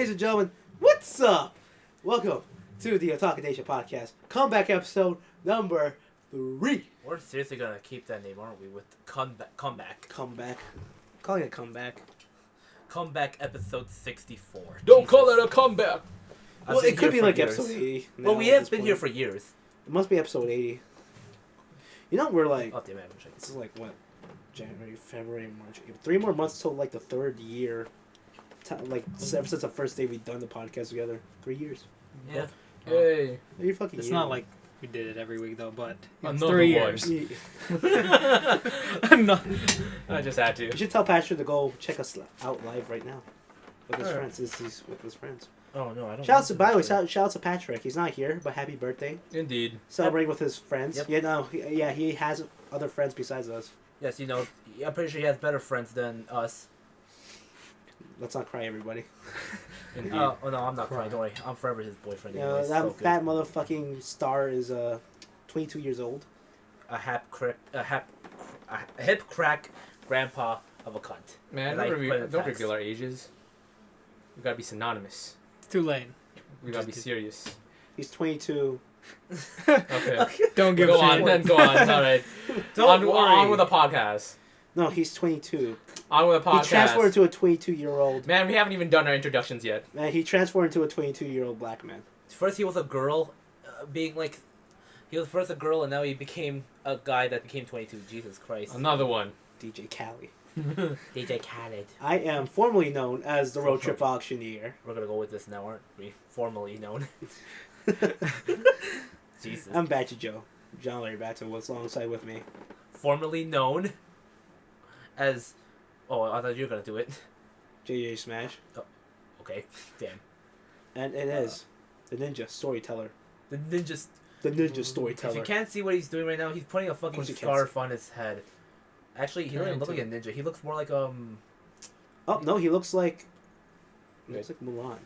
Ladies and gentlemen, what's up? Welcome to the Otaku podcast, comeback episode number 3. We're seriously gonna keep that name, aren't we? With comeback. Calling it comeback. Comeback episode 64. Don't Jesus. call it a comeback. Well, it could be like episode 80. Well, we have been here for years. It must be episode 80. You know, we're like... Oh, damn it. This is like, what? January, February, March, April. 3 more months till like the 3rd year. Like, ever since the first day we've done the podcast together. 3 years. Yeah. Hey. You're fucking It's year. not like we did it every week though, but it's Another 3 one. years. I'm not. I just had to. You should tell Patrick to go check us out live right now. With his Sure. friends. He's with his friends. Oh, no, I don't. Shout out to, by the way, shout out to Patrick. He's not here, but happy birthday. Indeed. Celebrate with his friends. Yep. Yeah, no, he has other friends besides us. Yes, you know, I'm pretty sure he has better friends than us. Let's not cry, everybody. Indeed. Oh, no, I'm not crying. Don't worry. I'm forever his boyfriend. You know, anyways, that so good. fat motherfucking star is 22 years old. A hip crack grandpa of a cunt. Man, And I don't, put it in don't facts. reveal our ages. We gotta be synonymous. It's too late. We gotta be serious. He's 22. Okay. Don't give Go a on, shit. then go on. All right. Don't worry. On with the podcast. No, he's 22. On with the He podcast. transformed into a 22-year-old. Man, we haven't even done our introductions yet. Man, he transformed into a 22-year-old black man. First he was a girl, being like... He was first a girl, and now he became a guy that became 22. Jesus Christ. Another one. DJ Khaled. DJ Khaled. I am formerly known as the Road Trip Auctioneer. We're gonna go with this now, aren't we? Formally known. Jesus. I'm BaachiJoe. John Larry Batson was alongside with me. Formerly known as... Oh, I thought you were gonna do it. JJ Smash. Okay, damn. And it is the Ninja Storyteller. The ninja... The Ninja If you Storyteller. can't see what he's doing right now, he's putting a fucking course you can't scarf on his head. Actually, he doesn't Trying look like to. a ninja. He looks more like, Oh, no, he looks like... He looks like Mulan.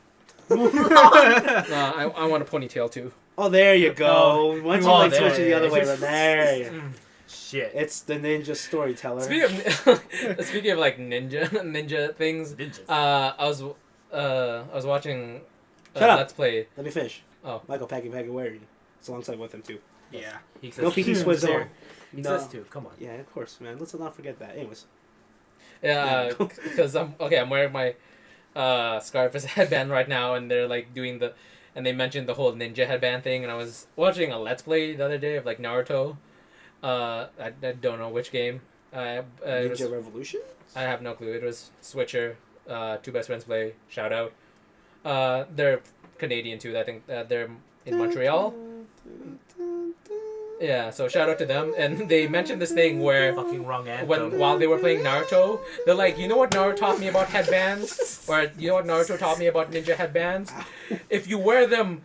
I want a ponytail too. Oh, there you go. Once you Oh, like there switch it the it other is. way, but there you Shit. It's the Ninja Storyteller. Speaking of like ninja things, Ninjas. I was watching Shut up. Let's Play. Let me finish. Oh. Michael Pagawari. It's alongside with him, too. Yeah. He No exists, P.T Swizzle. There. he No. exists too. Come on. Yeah, of course, man. Let's not forget that. Anyways. Yeah, because I'm wearing my scarf as a headband right now, and they're like doing and they mentioned the whole ninja headband thing, and I was watching a Let's Play the other day of like Naruto. I don't know which game. It Ninja was, Revolution? I have no clue. It was Switcher. Two best friends play. Shout out. They're Canadian too. I think they're in Montreal. Yeah, so shout out to them. And they mentioned this thing where Fucking wrong anthem. while they were playing Naruto, they're like, you know what Naruto taught me about headbands? Or you know what Naruto taught me about ninja headbands? If you wear them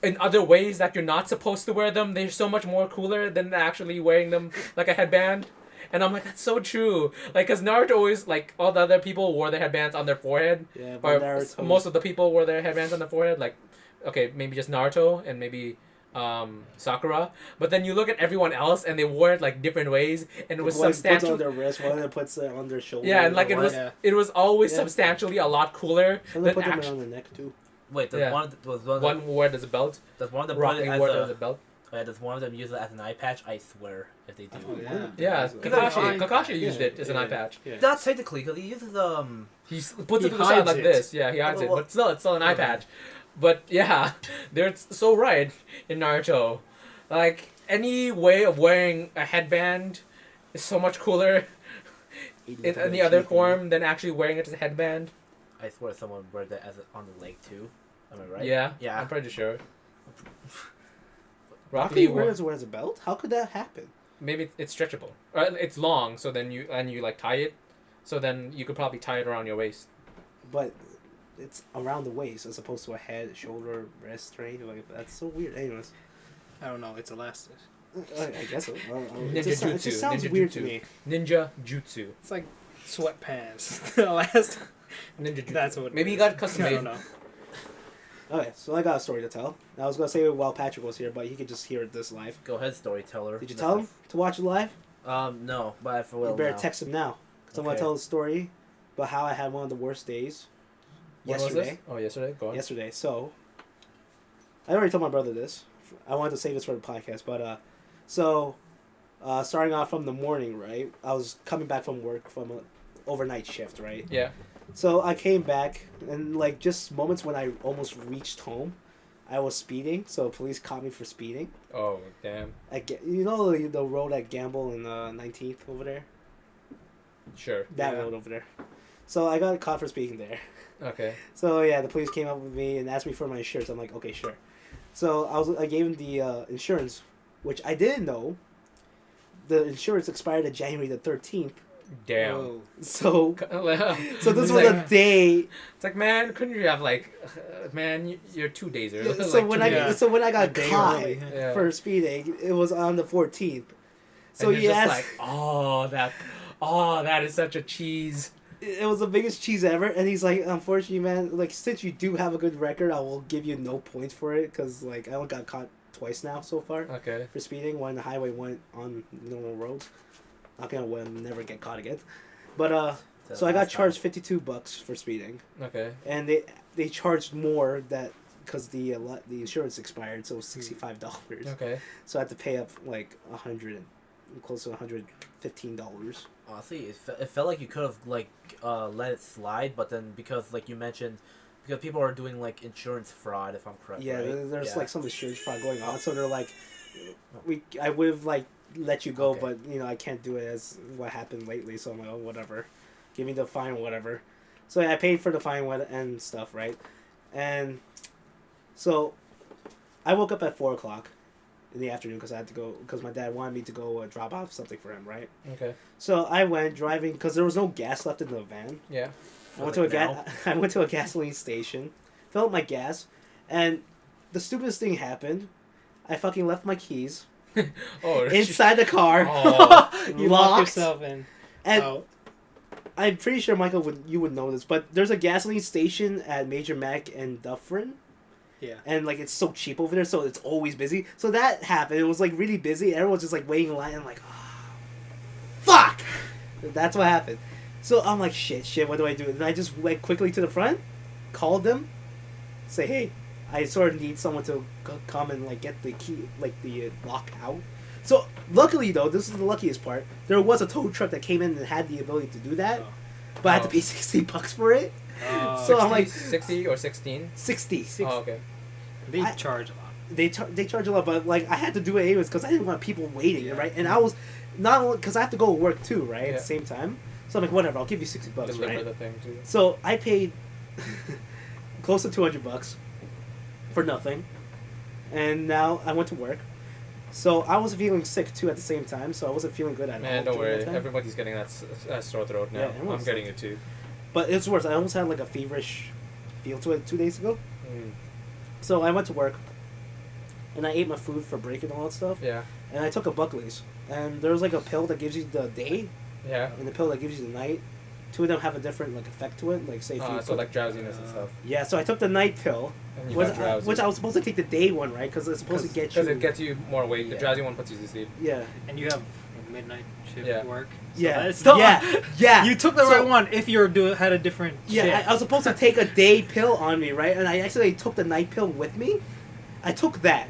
in other ways that you're not supposed to wear them, they're so much more cooler than actually wearing them like a headband. And I'm like, that's so true. Like, because Naruto always, like, all the other people wore their headbands on their forehead. Yeah, Or but Naruto... most of the people wore their headbands on their forehead. Like, okay, maybe just Naruto and maybe Sakura. But then you look at everyone else and they wore it like different ways, and it was One puts it substantial. on their wrist, one of them puts it on their shoulder. Yeah, and like Yeah. it was always Yeah. substantially a lot cooler Some of them than put them actually. on their neck, too. Wait, does Yeah. one of One wore it as a belt. does one of them put Rocky it as wore it as a a... belt. Does one of them use it as an eye patch? I swear, if they do. Oh, yeah. Yeah, Kakashi- Kakashi used Yeah, it as an yeah. eye patch. Yeah. Not technically, because he uses He puts He it to the side hides like it. this. Yeah, he hides it, Well, but still, it's still an eye okay. patch. But yeah, they're so right in Naruto. Like any way of wearing a headband is so much cooler in any other form than actually wearing it as a headband. I swear someone wore that as on the leg too. Am I right? Yeah, Yeah. I'm pretty sure. Rocky Rocky wears it as a belt? How could that happen? maybe it's stretchable. It's long, so then you like tie it, so then you could probably tie it around your waist. But it's around the waist as opposed to a head, shoulder, wrist, right? Like, that's so weird. Anyways. I don't know. It's elastic. I guess so. Ninja It just jutsu, sounds ninja weird jutsu. to me. Ninja jutsu. It's like sweatpants. Elastic. Ninja jutsu. That's what. Maybe it you got is. custom I made. don't know. Okay, so I got a story to tell. I was going to say it while Patrick was here, but he could just hear this live. Go ahead, storyteller. Did you tell him to watch it live? No, but I will You better now. text him now. Because I'm going to Okay. tell the story about how I had one of the worst days When was yesterday. this? Oh, yesterday. Go on. Yesterday. So, I already told my brother this. I wanted to save this for the podcast, but starting off from the morning, right? I was coming back from work from an overnight shift, right? Yeah. So I came back, and like just moments when I almost reached home, I was speeding. So police caught me for speeding. Oh, damn. You know the road at Gamble and 19th over there. Sure. That Yeah. road over there. So I got caught for speeding there. Okay. So yeah, the police came up with me and asked me for my insurance. I'm like, okay, sure. So I gave him the insurance, which I didn't know. The insurance expired on January the 13th. Damn. Whoa. So So this was a day. It's like, man, couldn't you have like, man, you're 2 days early. So when I got A day caught early. Yeah. for speeding, it was on the 14th. So and he you're just asked. like, that is such a cheese. It was the biggest cheese ever, and he's like, unfortunately, man, like since you do have a good record, I will give you no points for it because like I only got caught twice now so far Okay. for speeding. One on the highway, one on normal roads. Not gonna never get caught again, but so I got charged $52 for speeding, Okay. and they charged more that because the insurance expired, so it was $65. Okay. So I had to pay up like close to $115. Honestly, it felt like you could have like let it slide, but then because like you mentioned, because people are doing like insurance fraud, if I'm correct. Yeah, right? there's like some insurance fraud going on, so they're like, I would have like let you go, Okay. but you know I can't do it as what happened lately. So I'm like, oh, whatever, give me the fine, whatever. So yeah, I paid for the fine and stuff, right? And so I woke up at 4:00 in the afternoon because I had to go because my dad wanted me to go drop off something for him, right? Okay. So I went driving because there was no gas left in the van. Yeah. I went Like to now? I went to a gasoline station, filled up my gas, and the stupidest thing happened. I fucking left my keys Oh. inside the car, Oh. You locked locked, yourself in. and Oh. I'm pretty sure Michael you would know this, but there's a gasoline station at Major Mac and Dufferin, Yeah. and like it's so cheap over there, so it's always busy. So that happened. It was like really busy. Everyone's just like waiting in line. I'm like, oh, fuck. That's what happened. So I'm like, shit. What do I do? And I just went quickly to the front, called them, say, hey, I sort of need someone to come and like get the key, like the lock out. So luckily though, this is the luckiest part. There was a tow truck that came in and had the ability to do that, Oh. but I had to pay $60 for it. Oh. So I'm like 60 or 16? 60. Oh, okay. They I- charge a lot. They charge a lot, but like I had to do it anyways because I didn't want people waiting, Yeah. right? And I was not only because I have to go to work too, right? At Yeah. the same time, so I'm like, whatever, I'll give you $60, Deliver right? the thing too. So I paid close to $200 for nothing, and now I went to work. So I was feeling sick too at the same time, so I wasn't feeling good at all. Man, don't during worry. that time. Everybody's getting that sore throat now. Yeah, I'm everyone's- getting it too. But it's worse. I almost had like a feverish feel to it 2 days ago. Mm. So I went to work, and I ate my food for break and all that stuff. Yeah. And I took a Buckley's, and there was like a pill that gives you the day, Yeah. and the pill that gives you the night. Two of them have a different like effect to it. Like say if you So took- like drowsiness and stuff. yeah. So I took the night pill, And you which, got drowsy. which I was supposed to take the day one, right? Because it's supposed to get you. Because it gets you more awake. Yeah. The drowsy one puts you to sleep. Yeah. And you have a midnight shift Yeah. work. So Yeah. that's still, Yeah. You took the So- right one if you had a different Yeah, shift. I was supposed to take a day pill on me, right? And I actually took the night pill with me. I took that.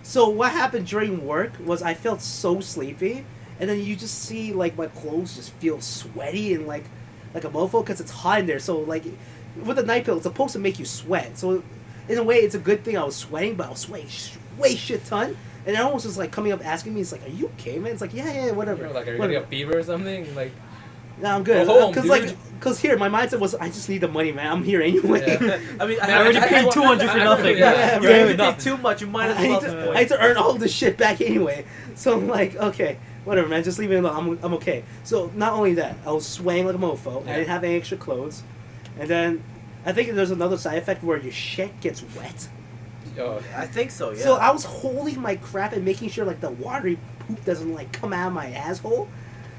So what happened during work was I felt so sleepy, and then you just see like my clothes just feel sweaty and like a mofo because it's hot in there. So like with the night pill, it's supposed to make you sweat. So in a way, it's a good thing I was sweating, but I was sweating way shit ton. And everyone was just like coming up asking me, it's like, "Are you okay, man?" It's like, "Yeah, whatever." You're like, are you Whatever. getting a fever or something? Like, No, I'm good. Go home, Because here, my mindset was, I just need the money, man. I'm here anyway. Yeah. I mean, I already paid 200 for nothing. Yeah, you right. already paid too much. You might as I well. need, at this to, point. I need to earn all this shit back anyway. So I'm like, okay, whatever, man. Just leave me alone. I'm okay. So not only that, I was swaying like a mofo. Yeah. I didn't have any extra clothes. And then I think there's another side effect where your shit gets wet. oh, I think so. Yeah. So I was holding my crap and making sure like the watery poop doesn't like come out of my asshole.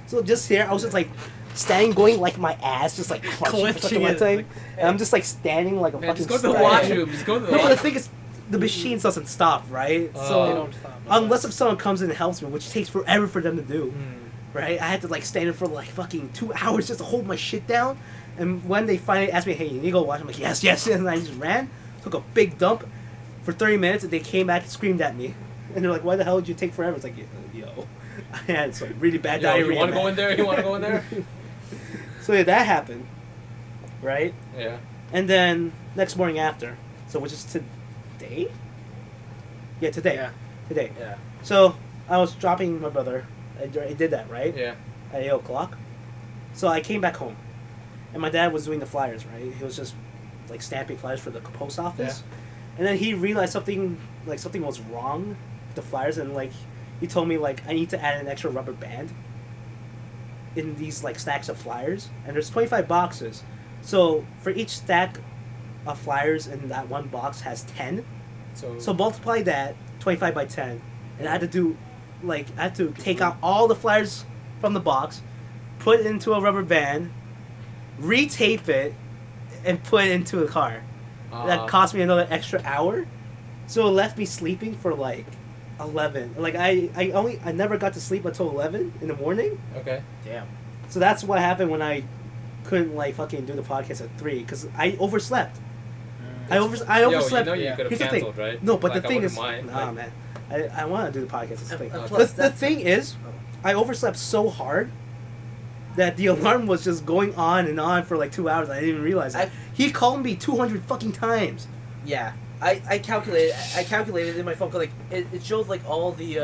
So just here, I was just like standing, going like my ass, just like crunching Clenching my it. thing. And I'm just like standing like a man, fucking. just go to the statue. washroom. Just go to the No, but the washroom. thing is, the machine doesn't stop, right? Oh. So They don't stop. unless if someone comes in and helps me, which takes forever for them to do, Mm. right? I had to like stand in for like fucking 2 hours just to hold my shit down. And when they finally asked me, hey, you need to go watch, I'm like, yes, yes. And I just ran, took a big dump for 30 minutes, and they came back and screamed at me. And they're like, why the hell did you take forever? It's like, yo, I had some really bad diarrhea. You want to go in there? You want to go in there? So yeah, that happened, right? Yeah. And then next morning after, so which is today? Yeah, today. Yeah. Today. Yeah. So I was dropping my brother. I did that, right? Yeah. At 8 o'clock. So I came back home. And my dad was doing the flyers, right? He was just like stamping flyers for the post office. And then he realized something was wrong with the flyers, and like he told me like I need to add an extra rubber band in these like stacks of flyers. And there's 25 boxes. So for each stack of flyers in that one box has 10. So multiply that 25 by 10, and I had to take out all the flyers from the box, put it into a rubber band, retape it, and put it into the car. That cost me another extra hour, so it left me sleeping for like 11. Like I never got to sleep until 11 in the morning. Okay. Damn. So that's what happened when I couldn't like fucking do the podcast at 3 because I overslept. I overslept. You could have Here's the thing. canceled, right? No, but Like, the I thing wouldn't is, mind, nah, like- man. I want to do the podcast. And The, plus the thing is, I overslept so hard that the alarm was just going on and on for like 2 hours. I didn't even realize it. He called me 200 fucking times. Yeah. I calculated in my phone, 'cause, like it shows like all the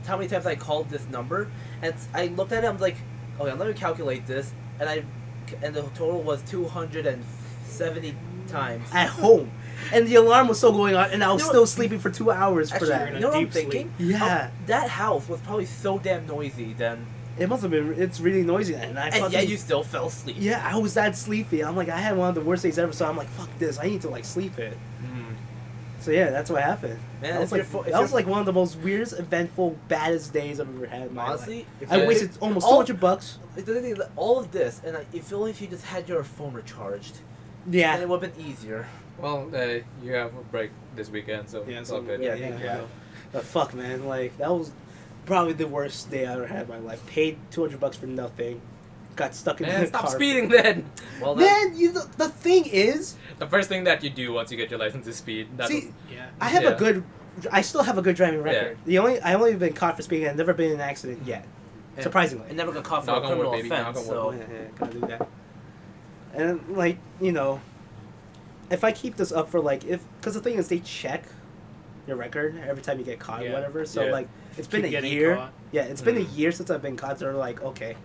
how many times I called this number, and I looked at it. I'm like, okay, let me calculate this, and the total was 270 times. At home. And the alarm was still going on, and I was You know still what- sleeping for 2 hours for Actually, that. you know what I'm Deep sleep. thinking? Yeah. That house was probably so damn noisy then, It must have been. It's really noisy, and I and fucking. yet you still fell asleep. Yeah, I was that sleepy. I'm like, I had one of the worst days ever, so I'm like, fuck this. I need to like sleep it. So yeah, that's what happened. Man, that was like one of the most weirdest, eventful, baddest days I've ever had in my life. Honestly, if I you- wasted almost all- $200. The thing is that all of this, and if only if you just had your phone recharged, then Yeah. it would have been easier. Well, you have a break this weekend, so Yeah, it's so all good. yeah. But fuck, man, like that was probably the worst day I ever had in my life. Paid $200 for nothing. Got stuck in Man, the stop car. speeding then. Well, Man, the thing is, The first thing that you do once you get your license is speed. That's see, Yeah. I still have a good driving record. I only been caught for speeding. I've never been in an accident yet. And- Surprisingly. it never got caught for a Knock on wood, criminal baby, knock offense. on So Yeah, gotta do that. And like if I keep this up for like because the thing is they check your record every time you get caught or Yeah. whatever. So Yeah. like it's been Keep a getting year. caught. Yeah, it's been a year since I've been caught. They're like, okay,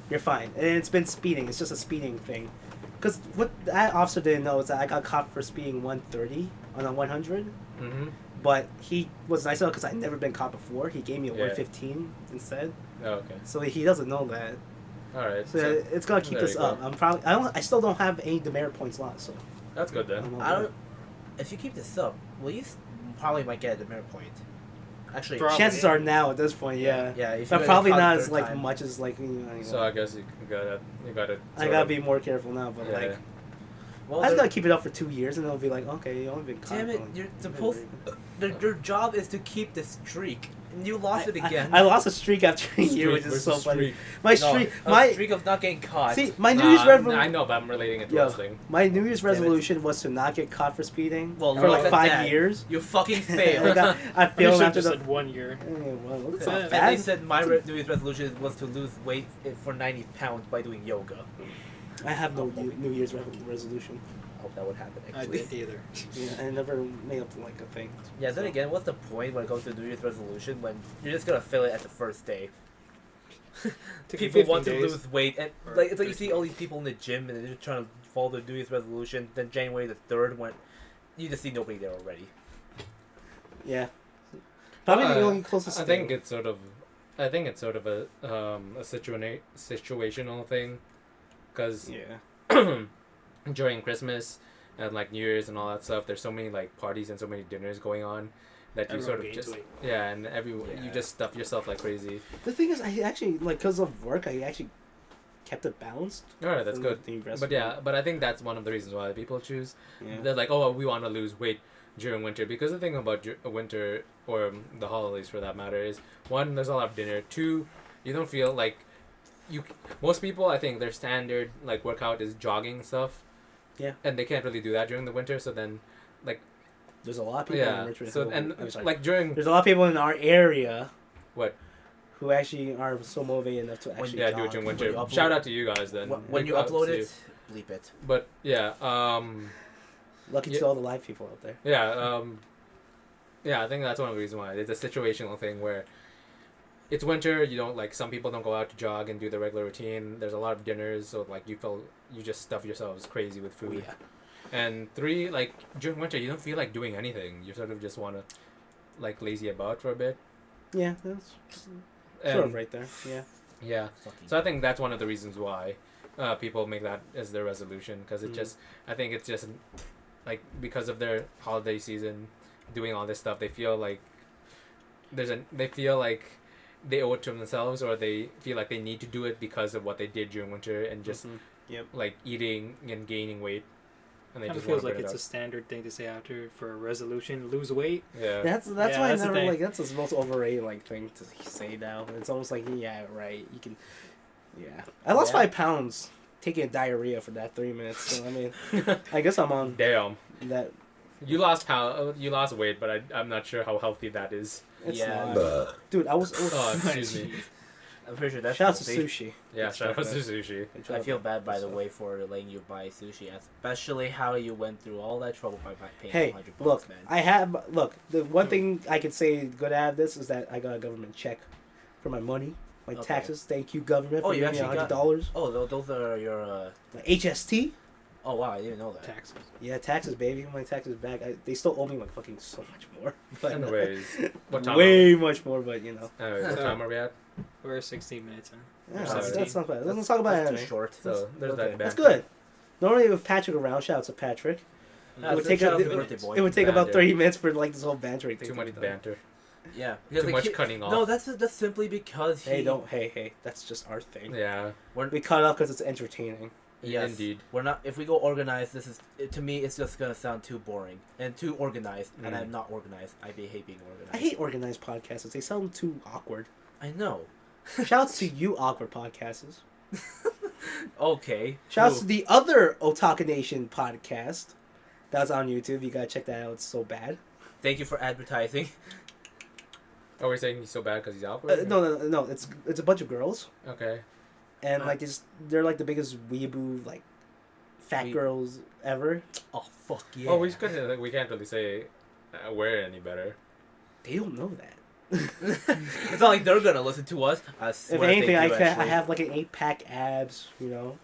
you're fine, and it's been speeding. It's just a speeding thing. Because what that officer didn't know is that I got caught for speeding 130 on a 100. Mm-hmm. But he was nice enough because I'd never been caught before. He gave me a Yeah. 115 instead. Oh, okay. So he doesn't know that. All right. So it's gonna keep there this you up. go. I still don't have any demerit points lost. So That's good then. I'm I okay. don't. If you keep this up, well, probably might get a demerit point. Actually, Probably. Chances are now at this point, yeah. yeah. If you But get probably caught not the as third like time. much as like So I guess you gotta. I sort gotta of- be more careful now. But Yeah. like Well, I just they're- gotta keep it up for 2 years, and they'll be like, okay, you only been caught. damn it! for, like, You're supposed. Their job is to keep the streak, and you lost it again. I lost a streak after a year, which is so versus funny. streak. My No, streak, a my streak of not getting caught. see, my New Nah, Year's I resolution. know, but I'm relating it to Yo, wrestling. my New Year's Damn it. resolution was to not get caught for speeding Well, for look like at 5 that. years. You fucking I failed. got- I You failed should after just the. said 1 year. Well, that's Yeah. not And bad. And they said my New Year's resolution was to lose weight for 90 pounds by doing yoga. I have no New Year's resolution. I hope that would happen I actually. didn't either. Yeah, I never made up like a thing. Yeah, then So- again, what's the point when it comes to New Year's resolution when you're just gonna fail it at the first day? Took People 15 want to days. lose weight, and Or like it's like you see 13. all these people in the gym and they're just trying to follow their New Year's resolution. Then January the 3rd, when you just see nobody there already. Yeah. Probably the Uh, only closest I thing. think it's sort of a situational thing, because Yeah. during Christmas and like New Year's and all that stuff, there's so many like parties and so many dinners going on that you Everyone sort of gains just weight. and you Yeah. just stuff yourself like crazy. The thing is, I actually like because of work, I actually kept it balanced. All right, that's from good. the rest But of yeah, but I think that's one of the reasons why people choose. Yeah. They're like, oh, we want to lose weight during winter, because the thing about winter or the holidays for that matter is, one, there's a lot of dinner. Two, you don't feel like most people, I think their standard like workout is jogging and stuff. Yeah. And they can't really do that during the winter, so then like There's a lot of people in yeah. Richmond. So and like during there's a lot of people in our area. What? Who actually are so motivated enough to actually yeah, jog. do it during When winter. you upload- Shout out to you guys then. When you Big upload ups it, to you. bleep it. But yeah, Lucky Yeah. to all the live people out there. yeah, I think that's one of the reasons why it's a situational thing where it's winter. You don't like some people don't go out to jog and do the regular routine. There's a lot of dinners, so like you just stuff yourselves crazy with Oh, food. yeah. And 3, like during winter, you don't feel like doing anything. You sort of just want to like lazy about for a bit. Yeah, that's And, sort of right there. Yeah. Yeah. Fucking So I think that's one of the reasons why people make that as their resolution, because it Mm. just I think it's just like because of their holiday season, doing all this stuff, they feel like they feel like they owe it to themselves, or they feel like they need to do it because of what they did during winter and just Mhm. Yep. like eating and gaining weight, and they Kind of just feels want like to it's a standard thing to say after for a resolution, lose weight. yeah. That's Yeah, why that's I the never thing. like that's the most overrated like thing to say now. It's almost like yeah, right. You can. Yeah, I lost Yeah. 5 pounds taking a diarrhea for that 3 minutes. So I mean, I guess I'm on Damn. that. You lost weight, but I'm not sure how healthy that is. It's Yeah. not. Dude, I was. Oh, excuse me. I'm pretty sure that's Shout out to healthy. sushi. Yeah, It's shout out to definitely- sushi. I feel bad, by the way, for letting you buy sushi, especially how you went through all that trouble by paying Hey, 100 look, bucks, man. I have look. The one thing I can say good out of this is that I got a government check for my money, my Okay. taxes. Thank you, government, Oh, for you giving me actually got- $100. Oh, those are your. My HST. Oh wow, I didn't know that. Taxes. Yeah, taxes, baby. My taxes back. They still owe me like fucking so much more. But Anyways, what time? way much more. But you know, Anyways, what time are we at? We're 16 minutes in. yeah, Sorry. that's not bad. Let's talk about That's anime. too short. So there's Okay. that. That's banter. good. Normally with Patrick around, shout out to Patrick. Yeah, It would so take shout out a- to birthday boy. It would take about Banter. 30 minutes for like this whole bantering thing. Too to much be done. banter. Yeah, Too much cutting off. No, that's simply because he. Hey, don't. Hey. That's just our thing. Yeah. We cut off because it's entertaining. Yes. Indeed. We're not. If we go organized, to me, it's just gonna sound too boring and too organized. And Mm. I'm not organized. I hate being organized. I hate organized podcasts. They sound too awkward. I know. Shouts to you, awkward podcasters. Okay. Shouts Who? to the other Otaku Nation podcast. That's on YouTube. You gotta check that out. It's so bad. Thank you for advertising. Oh, we're saying he's so bad because he's awkward? No. It's a bunch of girls, Okay. and like they're like the biggest weeaboo like fat Weeb- girls ever. Oh fuck yeah. Oh, we can't really say we're any better. They don't know that. It's not like they're gonna listen to us. I If swear anything, they I do, can. I actually. have like an 8-pack abs. You know.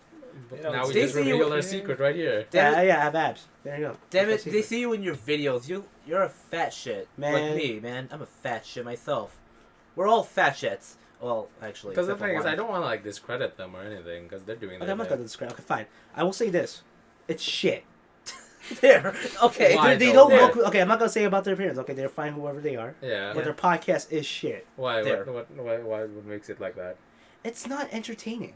They don't Now we see just you- revealed our secret right here. Damn Yeah, it. yeah, I have abs. There you go. Damn That's it! my They secret. see you in your videos. You're a fat shit. Man. Like me, man. I'm a fat shit myself. We're all fat shits. Well, actually. Because the except for thing is, one. I don't want to like discredit them or anything because they're doing Okay, their I'm not thing. gonna describe. Okay, fine. I will say this. It's shit. There. Okay. Why? They though? don't Yeah. look. Okay, I'm not gonna say about their appearance. Okay, they're fine, whoever they are. Yeah. But their podcast is shit. Why? There. Why? What makes it like that? It's not entertaining.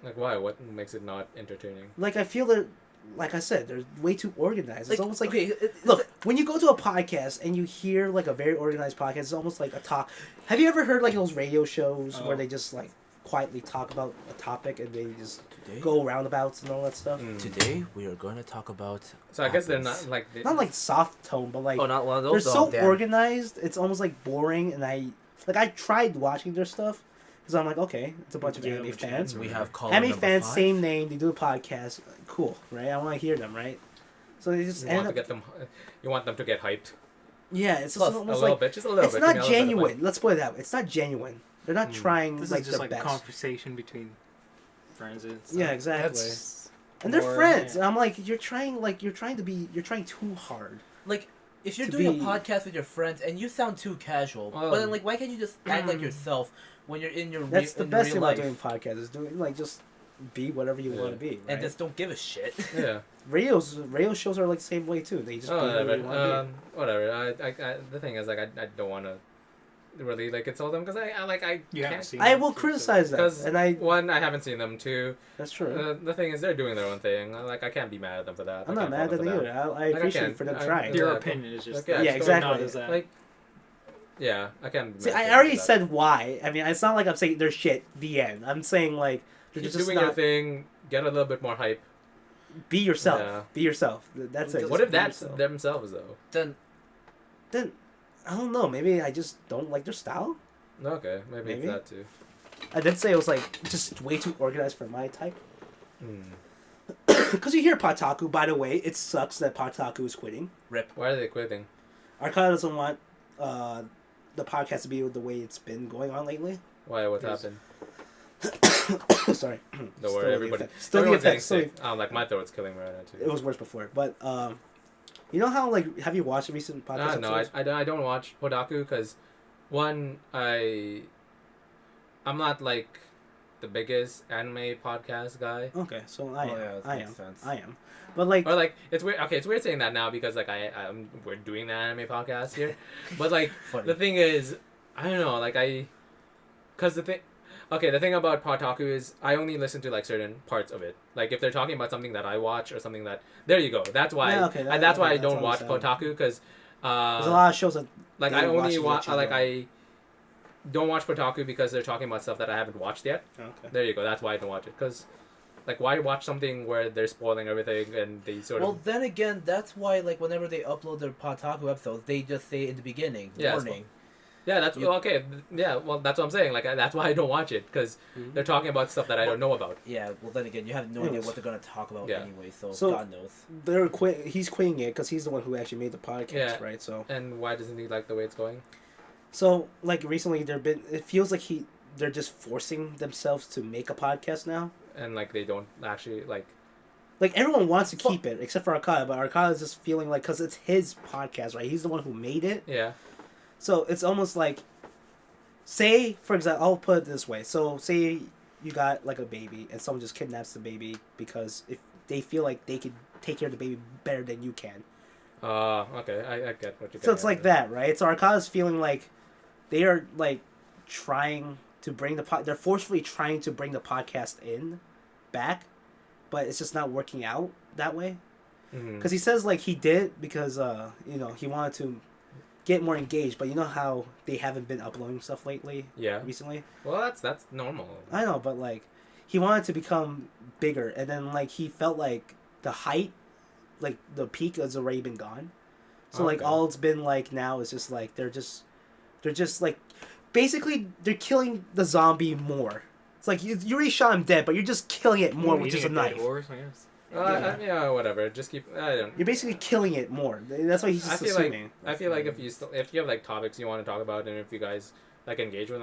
Like why? What makes it not entertaining? Like I feel that, like I said, they're way too organized. It's almost like okay. look, when you go to a podcast and you hear like a very organized podcast, it's almost like a talk. Have you ever heard like those radio shows Oh. where they just like quietly talk about a topic and they just Today, go roundabouts and all that stuff? Mm. today we are going to talk about. So I guess they're apples. not like. Not like soft tone, but like Oh, not one of they're those. so Oh, damn. organized. It's almost like boring, and I tried watching their stuff because I'm like, okay, it's a bunch of Yeah, anime which fans. We have caller Anime number fans, 5. same name. They do a podcast. Cool, right? I want to hear them, right? So they just You end want to up. get them. You want them to get hyped. Yeah, it's Plus, just A almost little like bit, just a little it's bit. not give me a little bit of genuine. Let's put it that way. It's not genuine. They're not Hmm. trying This like is just the like best. conversation between friends. And stuff. Yeah, exactly. That's And they're more- friends. yeah. And I'm like, you're trying too hard. Like, if you're To doing be- a podcast with your friends and you sound too casual, but then like, why can't you just act like yourself when you're in your That's the in best real thing life about doing podcasts is doing like just be whatever you Yeah. want to be. Right? and just don't give a shit? Yeah. radio shows are like the same way too. They just be Oh, whatever whatever. you want to Whatever. The thing is, like, I don't want to really like insult them because I You haven't can't. seen be. I it, will so- criticize them, Because and I. one, I haven't seen them. Two, That's true. the thing is, they're doing their own thing. Like, I can't be mad at them for that. I'm I not can't mad fault at them them for either. I Like, I appreciate can't- for them I- trying. Your Yeah, opinion is just like, yeah, Yeah, so exactly. not as that. Like, Yeah, I can't. See, I imagine already that. said why. I mean, it's not like I'm saying they're shit. The end. I'm saying like they're Keep just doing your not. thing. Get a little bit more hype. Be yourself. Yeah. Be yourself. That's it. What Just if be that's yourself. themselves though? Then I don't know. Maybe I just don't like their style. Okay, maybe it's Maybe? that too. I did say it was like just way too organized for my type. Hmm. Because you hear Potaku, by the way, it sucks that Potaku is quitting. rip. Why are they quitting? Arcana doesn't want the podcast to be the way it's been going on lately. Why? What Yes. happened? Sorry. Don't Still worry, the everybody. effect- Still the Everyone's getting effects. Still sick. Like my throat's killing me right now too. it was worse before. But you know how like have you watched recent podcast No, episodes? I don't watch Podaku because, one, I'm not like the biggest anime podcast guy. Okay, so Oh, yeah, that makes sense. I am. But like Or like it's weird. Okay, it's weird saying that now because like we're doing the anime podcast here, but like Funny. the thing is, I don't know. The thing about Podaku is I only listen to like certain parts of it. Like if they're talking about something that I watch or something that there you go. That's why. Yeah, okay, that's why I that's don't watch understandable. Podaku because. there's a lot of shows that Like they I watch only to watch get you like going. I don't watch Kotaku because they're talking about stuff that I haven't watched yet. Okay. There you go. That's why I don't watch it. Because, like, why watch something where they're spoiling everything and they sort Well, of then again, that's why like whenever they upload their Potaku episodes, they just say in the beginning, Yeah, warning. yeah. That's you- okay. Yeah, well, that's what I'm saying. Like that's why I don't watch it because Mhm. they're talking about stuff that I don't know about. Yeah. Well, then again, you have no idea Anyways. what they're gonna talk about Yeah. anyway. So, So- God knows. He's quitting it because he's the one who actually made the podcast, Yeah. right? So And why doesn't he like the way it's going? like recently it feels like they're just forcing themselves to make a podcast now. And like they don't actually like. Like everyone wants to keep it except for Arcana, but Arcana is just feeling like because it's his podcast, right? He's the one who made it, Yeah. so it's almost like, say for example, I'll put it this way: so say you got like a baby and someone just kidnaps the baby because if they feel like they could take care of the baby better than you can. Okay. I get what you're. So it's like that, right? So Arcana's feeling like they are like trying to bring they're forcefully trying to bring the podcast in back, but it's just not working out that way. Mm-hmm. Because he says like he did because he wanted to get more engaged, but you know how they haven't been uploading stuff lately Yeah. recently. Well, that's normal. I know, but like he wanted to become bigger, and then like he felt like the height, like the peak has already been gone. So like Okay. all it's been like now is just like they're just like basically they're killing the zombie more. It's like you already shot him dead, but you're just killing it more with Eating just a dead knife. horse, I guess. Yeah, whatever. Just keep. I don't. You're basically killing it more. That's what he's just I feel assuming. like if you have like topics you want to talk about and if you guys like engage with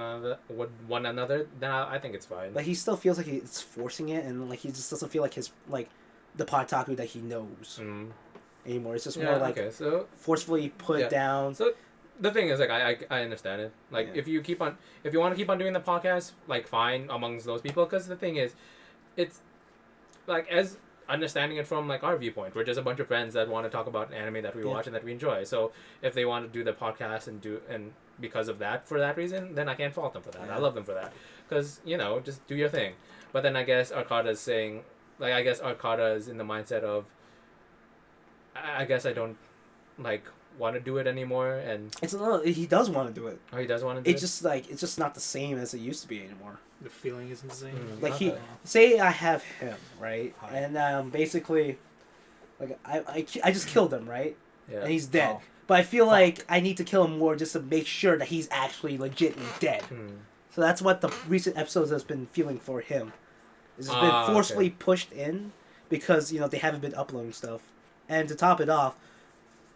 one another, then I think it's fine. Like he still feels like he's forcing it, and like he just doesn't feel like his like the Potaku that he knows Mm. anymore. It's just Yeah. more like Okay. So forcefully put Yeah. down. So the thing is, like, I understand it. Like, Yeah. if you want to keep on doing the podcast, like, fine amongst those people. Because the thing is, it's like as understanding it from like our viewpoint, we're just a bunch of friends that want to talk about anime that we Yeah. watch and that we enjoy. So if they want to do the podcast and because of that, for that reason, then I can't fault them for that. Yeah. I love them for that. Because just do your thing. But then I guess Arcada's saying, like, I guess Arcada is in the mindset of, I guess I don't like want to do it anymore, and He does want to do it. he does want to do It's just like it's just not the same as it used to be anymore. The feeling is insane. Mm. Like Okay. say I have him right, Hi. and basically, like I just killed him right, Yeah. and he's dead. Oh. But I feel like I need to kill him more just to make sure that he's actually legitimately dead. Hmm. So that's what the recent episodes has been feeling for him. It's just Ah, been forcefully pushed in because they haven't been uploading stuff, and to top it off,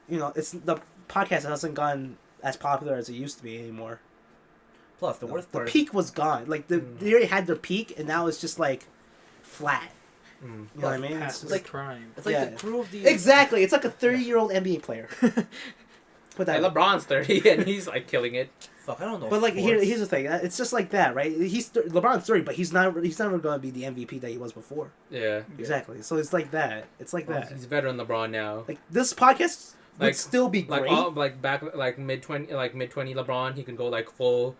it's the podcast hasn't gone as popular as it used to be anymore. Plus, the worst The part. peak was gone. Like they already had their peak, and now it's just like flat. Hmm. You know what I mean? Past It's his like prime. It's like Yeah. the crew of the. exactly. It's like a 30-year-old NBA player. But Hey, LeBron's 30 and he's like killing it. Fuck, I don't know. But like sports. here's the thing. It's just like that, right? LeBron's 30, but he's never going to be the MVP that he was before. Yeah. Exactly. So it's like that. It's like that. He's veteran LeBron now. Like this podcast would Like- still be Like great. all like back like mid 20 LeBron, he can go like full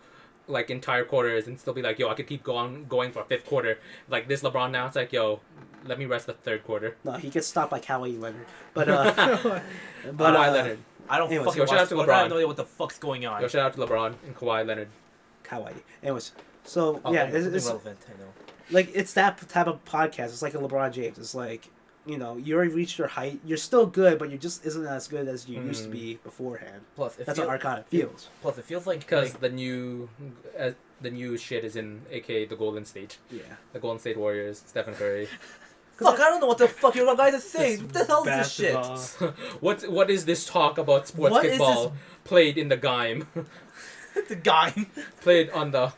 like entire quarters and still be like, yo, I could keep going for a fifth quarter. Like this LeBron now, it's like, yo, let me rest the third quarter. No, he gets stopped by Kawhi Leonard. But Kawhi Leonard. I don't Anyways, fucking yo, shout watch out to sport. I have LeBron. no idea what the fuck's going on. Yo, shout out to LeBron and Kawhi Leonard. Kawaii. Anyways, so Oh, yeah, something it's relevant. I know. like it's that type of podcast. It's like a LeBron James. It's like, you know, you already reached your height. You're still good, but you just isn't as good as you used to be beforehand. Plus, it That's feel- what Arcana feels. Plus, it feels like Because the new shit is in AKA the Golden State. Yeah. The Golden State Warriors, Stephen Curry. fuck, I don't know what the fuck you guys are saying. What the hell is this shit? Basketball. What is this talk about sports What is kickball played in the game? The guy. Played on the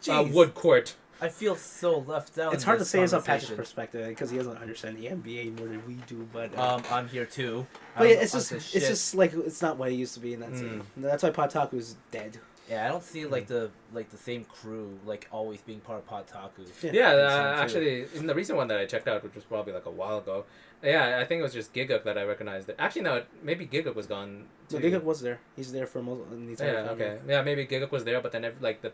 Jeez. wood court. I feel so left out. It's in hard to this say it's on Patrick's conversation. perspective because he doesn't understand the NBA more than we do. But I'm here too. but yeah, it's I'm just the it's shit. just like it's not what it used to be, and that's it. That's why Potaku is dead. Yeah, I don't see like the same crew like always being part of Otaku. Yeah, it's not true. actually, in the recent one that I checked out, which was probably like a while ago, yeah, I think it was just Giguk that I recognized. Actually, no, maybe Giguk was gone. So Too. Giguk was there. He's there for most of the entire Yeah, time. okay, yeah, maybe Giguk was there, but then like the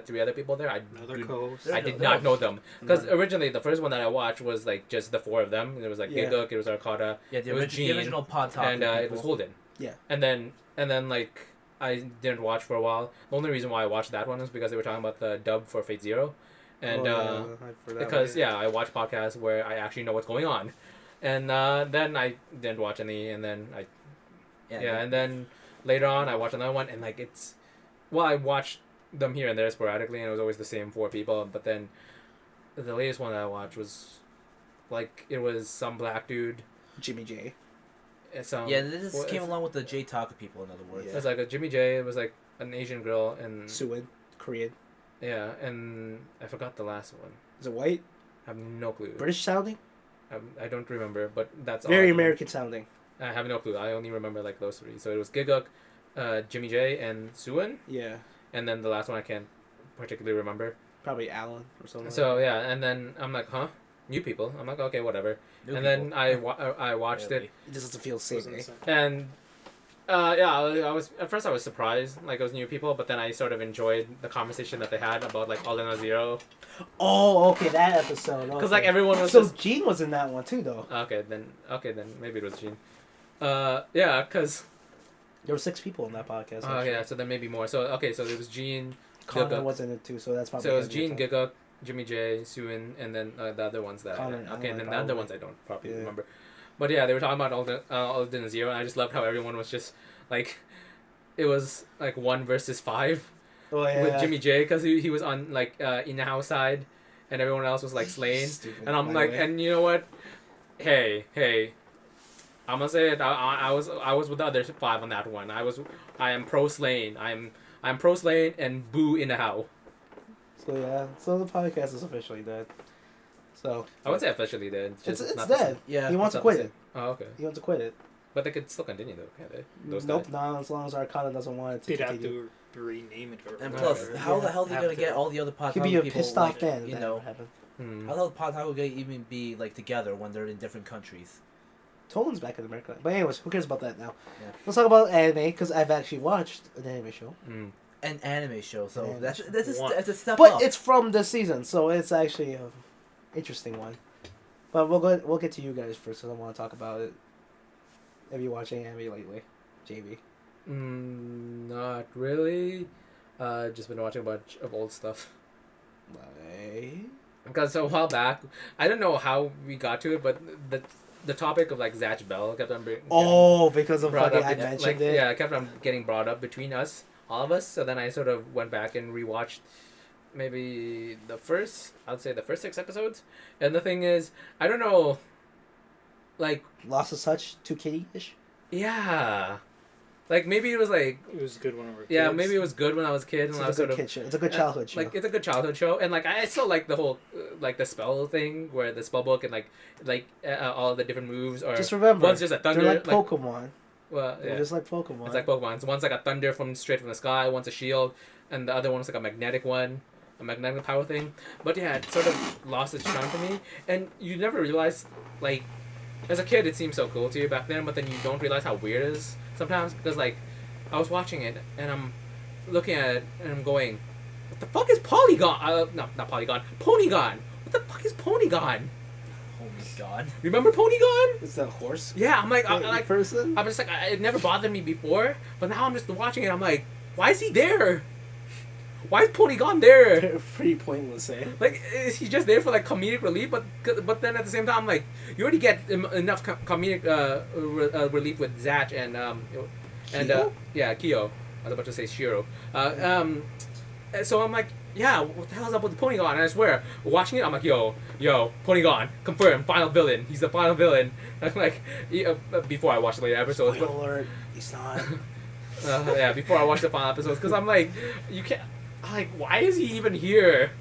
three other people there, Another I co-host. did not know them because No. originally the first one that I watched was like just the four of them. It was like Yeah. Giguk, it was Arcada, Yeah, It was the Gene, original Otaku. and it was Holden. Yeah. And then like I didn't watch for a while. The only reason why I watched that one was because they were talking about the dub for Fate Zero, and Oh, I forgot because about it. I watch podcasts where I actually know what's going on, and then I didn't watch any, and then and then later on I watched another one, and like I watched them here and there sporadically, and it was always the same four people, but then the latest one that I watched was like it was some black dude, Jimmy J. Yeah, this came along with the J-Taku people, in other words. It was like a Jimmy J. It was like an Asian girl, and Suin, Korean. yeah, and I forgot the last one. Is it white? I have no clue. British sounding? I don't remember, but that's all. Very I can- American sounding. I have no clue. I only remember like those three. So it was Giguk, Jimmy J, and Suin, Yeah. and then the last one I can't particularly remember. Probably Alan or something. So yeah, and then I'm like, huh, new people. I'm like, okay, whatever. New and people. then I watched Really. it, it just doesn't feel the same. Eh? and I was at first I was surprised like it was new people, but then I sort of enjoyed the conversation that they had about like All in a Zero, Oh, okay, that episode. because like everyone was So just Gene was in that one too, though. okay then maybe it was Gene. Yeah, because There were 6 people in that podcast. oh yeah, so then maybe more. So okay, so it was Gene, Connor Giguk. was in it too, so that's probably. So it was him Gene, you're Giguk, Jimmy J, Suin, and then the other ones that Connor, okay, and then the probably. other ones I don't probably Yeah. remember. But yeah, they were talking about all the Zero, and I just loved how everyone was just like, it was like 1 versus 5 talking- Oh yeah. with Jimmy J because he was on like in the house side, and everyone else was like slain, Stupid, and I'm by like, the way. and you know what? Hey, I'm gonna say it. I was with the other 5 on that one. I am pro Slain. I'm pro Slain and boo in the how. So yeah, so the podcast is officially dead. So I would say officially dead. it's not the dead. Yeah. He wants to not quit the it. Oh, okay. He wants to quit it. But they could still continue though, can't they? Those Nope, guys. not as long as Arcana doesn't want it to They'd have continue. to rename it. Or And Okay. plus, how Yeah. the hell are they Have gonna to. get all the other Otaku He'd be a people? pissed off like, fan. you if that know, ever happened. Hmm. how the hell Otaku gonna even be like together when they're in different countries? Tolan's back in America. But anyways, who cares about that now? Yeah. Let's talk about anime, because I've actually watched an anime show. Hmm. An anime show, so An that's anime that's a step But up. it's from this season, so it's actually an interesting one. But we'll get to you guys first, because I want to talk about it. Have you watched any anime lately? Jayvee? Not really. Just been watching a bunch of old stuff. Like... Because a while back, I don't know how we got to it, but the topic of like Zatch Bell kept on being Oh, because of brought fucking up. I mentioned like, it? yeah, it kept on getting brought up between us, all of us. So then I sort of went back and rewatched maybe I'd say the first 6 episodes. And the thing is, I don't know, like, Lost of Touch, too kitty-ish? yeah. Like, maybe it was like, It was good when we were kids. yeah, maybe it was good when I was a kid. It's And I a was good sort of, kid show. It's a good childhood show. like, it's a good childhood show. And, like, I still like the whole, like, the spell thing, where the spell book and, like all the different moves. Or just remember, one's just a thunder. they're like Pokemon. Well, They're yeah. just like Pokemon. It's like Pokemon. So one's like a thunder from straight from the sky, one's a shield, and the other one's like a magnetic one, a magnetic power thing. But yeah, it sort of lost its charm to me. And you never realize, like, as a kid, it seemed so cool to you back then, but then you don't realize how weird it is sometimes, because, like, I was watching it, and I'm looking at it, and I'm going, what the fuck is Polygon? Not Polygon, Ponygon. What the fuck is Ponygon? Oh my god. Remember Ponygon? It's a horse. Yeah, I'm like, person. I'm just like, it never bothered me before, but now I'm just watching it. I'm like, why is he there? Why is Ponygon there? Pretty pointless, eh? Like, is he just there for like comedic relief? But then at the same time, like, you already get enough comedic relief with Zatch and Kyo? yeah, Kyo. I was about to say Shiro. So I'm like, yeah, what the hell's up with the Ponygon? And I swear, watching it, I'm like, yo, Ponygon, confirmed, final villain. He's the final villain. I'm like, before I watch the later episodes. Spoiler alert, he's not. Yeah, before I watch the final episodes, because I'm like, you can't. Like, why is he even here?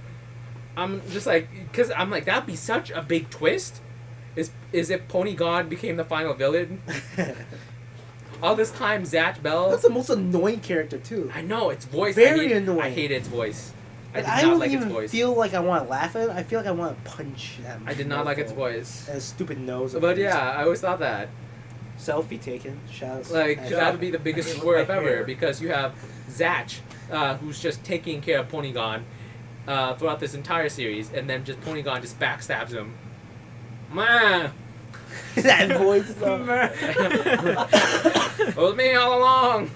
I'm just like, because I'm like, that'd be such a big twist. Is if Ponygon became the final villain? All this time, Zatch Bell. That's the most annoying character too. I know its voice. Very I annoying. I hate its voice. I did I not don't like its even voice. feel like I want to laugh at it. I feel like I want to punch that. I did not like its mofo. voice. And his stupid nose. of But his. yeah, I always thought that. Selfie taken. Shouts. Like, at- that would be the biggest I swerve my ever, hair. because you have Zatch, who's just taking care of Ponygon throughout this entire series, and then just Ponygon just backstabs him. Man, that voice. it was me all along.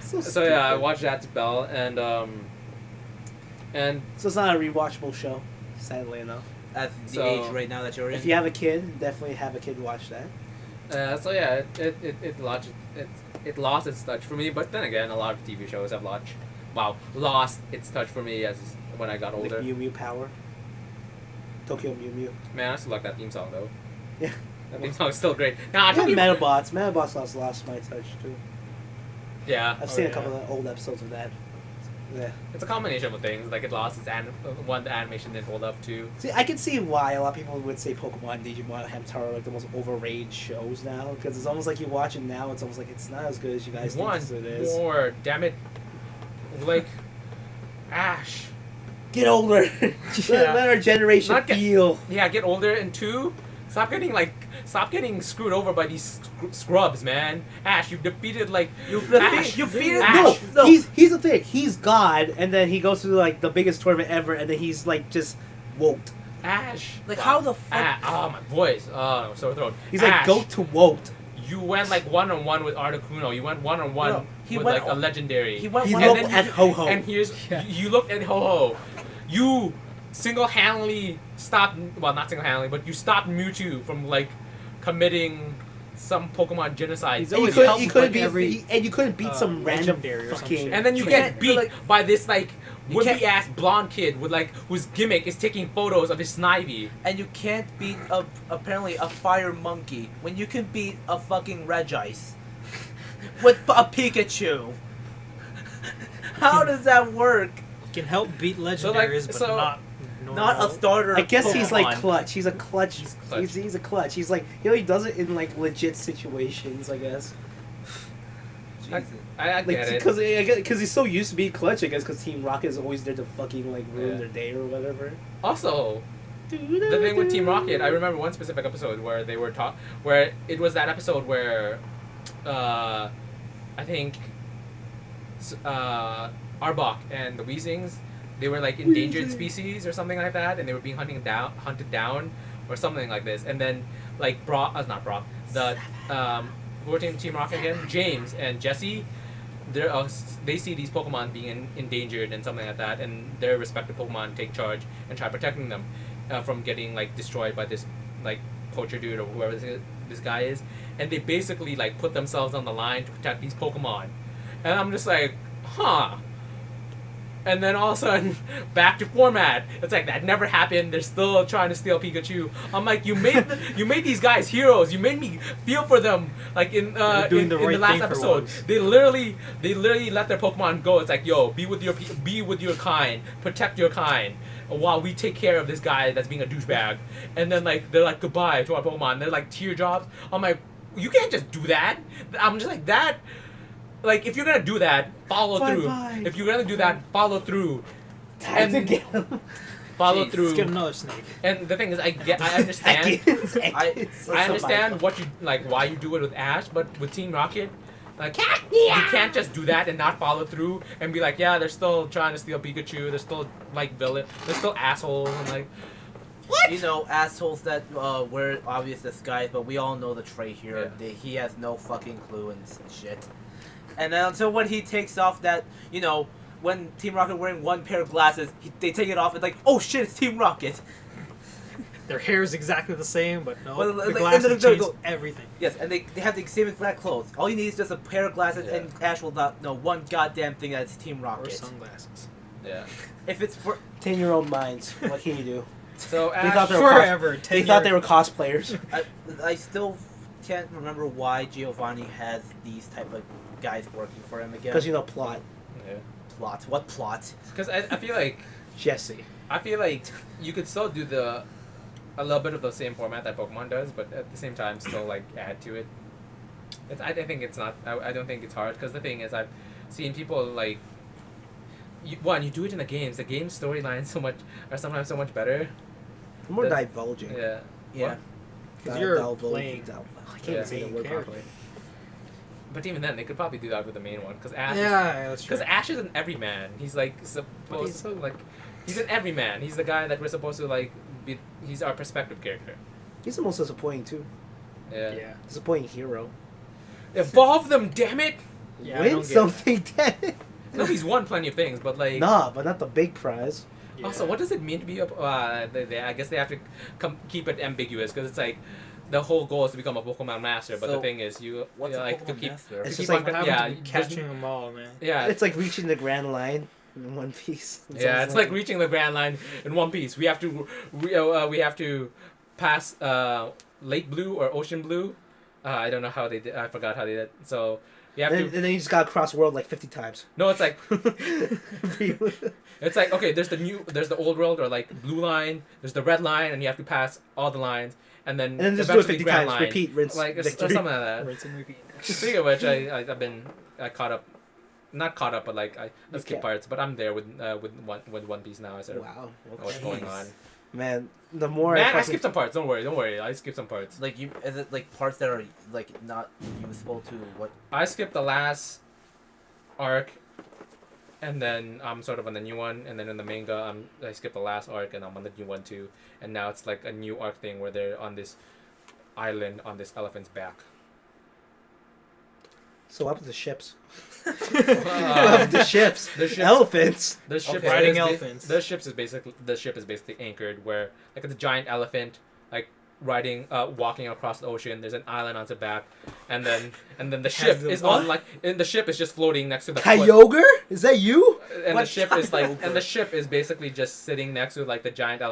So, So yeah, I stupid. watched Zatch Bell, and So it's not a rewatchable show, sadly enough. At the So- age right now that you're in. If you have a kid, definitely have a kid watch that. so yeah, it lost its touch for me. But then again, a lot of TV shows have lost its touch for me as when I got older. Like Mew Mew Power. Tokyo Mew Mew. Man, I still like that theme song though. Yeah. That theme song is still great. Nah, Even Tokyo. Metabots. Metabots lost my touch too. Yeah, I've seen a couple of old episodes of that. Yeah. it's a combination of things. Like it lost its one, the animation didn't hold up to. See, I can see why a lot of people would say Pokemon, Digimon, Hamtaro are like the most overrated shows now. Because it's almost like you watch it now, it's almost like it's not as good as you guys One think it is. more, damn it, like Ash. Get older. Yeah. Let our generation Not get- feel. Yeah, get older, and two, stop getting screwed over by these scrubs, man. Ash, you've defeated Ash. you defeated Ash. No, he's the thing. He's God, and then he goes through like the biggest tournament ever, and then he's like just woke. Ash. Like, how the fuck- Oh, my voice. Oh, sore throat. He's Ash, like goat to woke. You went like one-on-one with Articuno. You went one-on-one No, he with went like a legendary. he went He one- And looked then at Ho Ho. And here's Yeah. you looked at Ho Ho. You single-handedly stopped. Well, not single-handedly, but you stopped Mewtwo from like committing some Pokemon genocide. He's And you, always could, helped you with, couldn't like, beat every, and you couldn't beat some random legendary or some fucking. shit. And then you You get can't- beat like- by this like You can't- wimpy ass blonde kid with like whose gimmick is taking photos of his Snivy. And you can't beat apparently a fire monkey when you can beat a fucking Regice with a Pikachu. How does that work? Can help beat So, like, legendaries, but so- not Not a normal. starter. I guess he's like Pokemon. clutch. He's a clutch. He's clutch. He's a clutch. He's like he does it in like legit situations. I guess. Jesus. I Like get it. because he's so used to being clutch. I guess because Team Rocket is always there to fucking like ruin Yeah. their day or whatever. Also, the thing with Team Rocket, I remember one specific episode where they were where it was that episode where, I think, Arbok and the Weezings, they were like endangered Weezing. species or something like that, and they were being hunted down, or something like this, and then like not Brock, the who were Team Rocket again, James and Jesse. They see these Pokemon being endangered and something like that, and their respective Pokemon take charge and try protecting them from getting like destroyed by this like poacher dude or whoever this guy is, and they basically like put themselves on the line to protect these Pokemon, and I'm just like, huh. And then all of a sudden, back to format. It's like that never happened. They're still trying to steal Pikachu. I'm like, you made these guys heroes. You made me feel for them. Like in doing in the the right last thing for episode, once. they literally let their Pokemon go. It's like, yo, be with your kind, protect your kind, while we take care of this guy that's being a douchebag. And then like they're like goodbye to our Pokemon. They're like teardrops. I'm like, you can't just do that. I'm just like that. Like, if you're gonna do that, follow through. Bye-bye. If you're gonna do that, follow through. Time to And- get him. Follow Jeez, through. Let's get another snake. And the thing is, I understand. I understand what you like, why you do it with Ash, but with Team Rocket, like you can't just do that and not follow through and be like, yeah, they're still trying to steal Pikachu. They're still like villain. They're still assholes. And like, What? You know, assholes that wear obvious disguise, but we all know the trait here. Yeah. He has no fucking clue and shit. And then until when he takes off that, you know, when Team Rocket wearing one pair of glasses, they take it off. It's like, oh shit, it's Team Rocket. Their hair is exactly the same, but no, Well, the like, glasses and change go- everything. Yes, and they have the same exact clothes. All you need is just a pair of glasses, Yeah. and Ash will not know one goddamn thing that's Team Or Rocket. sunglasses. Yeah. If it's for 10-year-old minds. What can you do? So They thought Ash, they were Forever. They thought they were cosplayers. I still can't remember why Giovanni has these type of guys working for him again. Because, you know, plot. yeah. Plot. What plot? Because I feel like Jesse. you could still do a little bit of the same format that Pokemon does, but at the same time still like add to it. I think it's not. I don't think it's hard because the thing is I've seen people like. You do it in the games. The game storylines are sometimes so much better. More The- divulging. Yeah. Yeah. Because you're playing. I can't Yeah. even say the word Main properly. But even then, they could probably do that with the main one because Ash. Yeah, that's true. Because Ash is an everyman. He's like supposed to like. He's an everyman. He's the guy that we're supposed to like be. He's our perspective character. He's the most disappointing, too. Yeah. Yeah. Disappointing hero. Evolve them, damn it! Yeah, I Win don't get something, damn it. No, he's won plenty of things, but like. Nah, but not the big prize. Yeah. Also, what does it mean to be a? I guess they have to keep it ambiguous because it's like, the whole goal is to become a Pokemon master. But So, the thing is, you What's a like to Pokemon keep. master? It's keep just like- on- What yeah, happened to there's- catching them all, man? Yeah, It's like reaching the Grand Line in One Piece. yeah, it's like reaching the Grand Line in One Piece. We have to pass Lake Blue or Ocean Blue. I don't know how they did. I forgot how they did. So you have And to. then you just gotta cross the world like 50 times. No, it's like it's like okay. There's the old world or like blue line. There's the red line, and you have to pass all the lines, and then just do it eventually 50 Grand times. Line. Repeat, rinse, Like it's, or victory. something like that. Rinse and repeat. Speaking of which, I've been caught up, not caught up, but like I You've skip kept- parts. But I'm there with One Piece now. I sort of Wow. know what's going on. Man, the more Man, I fucking- skipped some parts. Don't worry. I skipped some parts. Like is it like parts that are like not useful to what? I skipped the last arc, and then I'm sort of on the new one, and then in the manga, I skipped the last arc, and I'm on the new one too. And now it's like a new arc thing where they're on this island on this elephant's back. So what happened to the ships? Uh, What happened to the ships? the ships- Elephants. The ship Okay. Riding is elephants. The ship is basically anchored where like it's a giant elephant like walking across the ocean. There's an island on its back, and then the ship the is what? on like and the ship is just floating next to the foot. Kyogre? Is that you? And What the ship is like Kyogre? and the ship is basically just sitting next to like the giant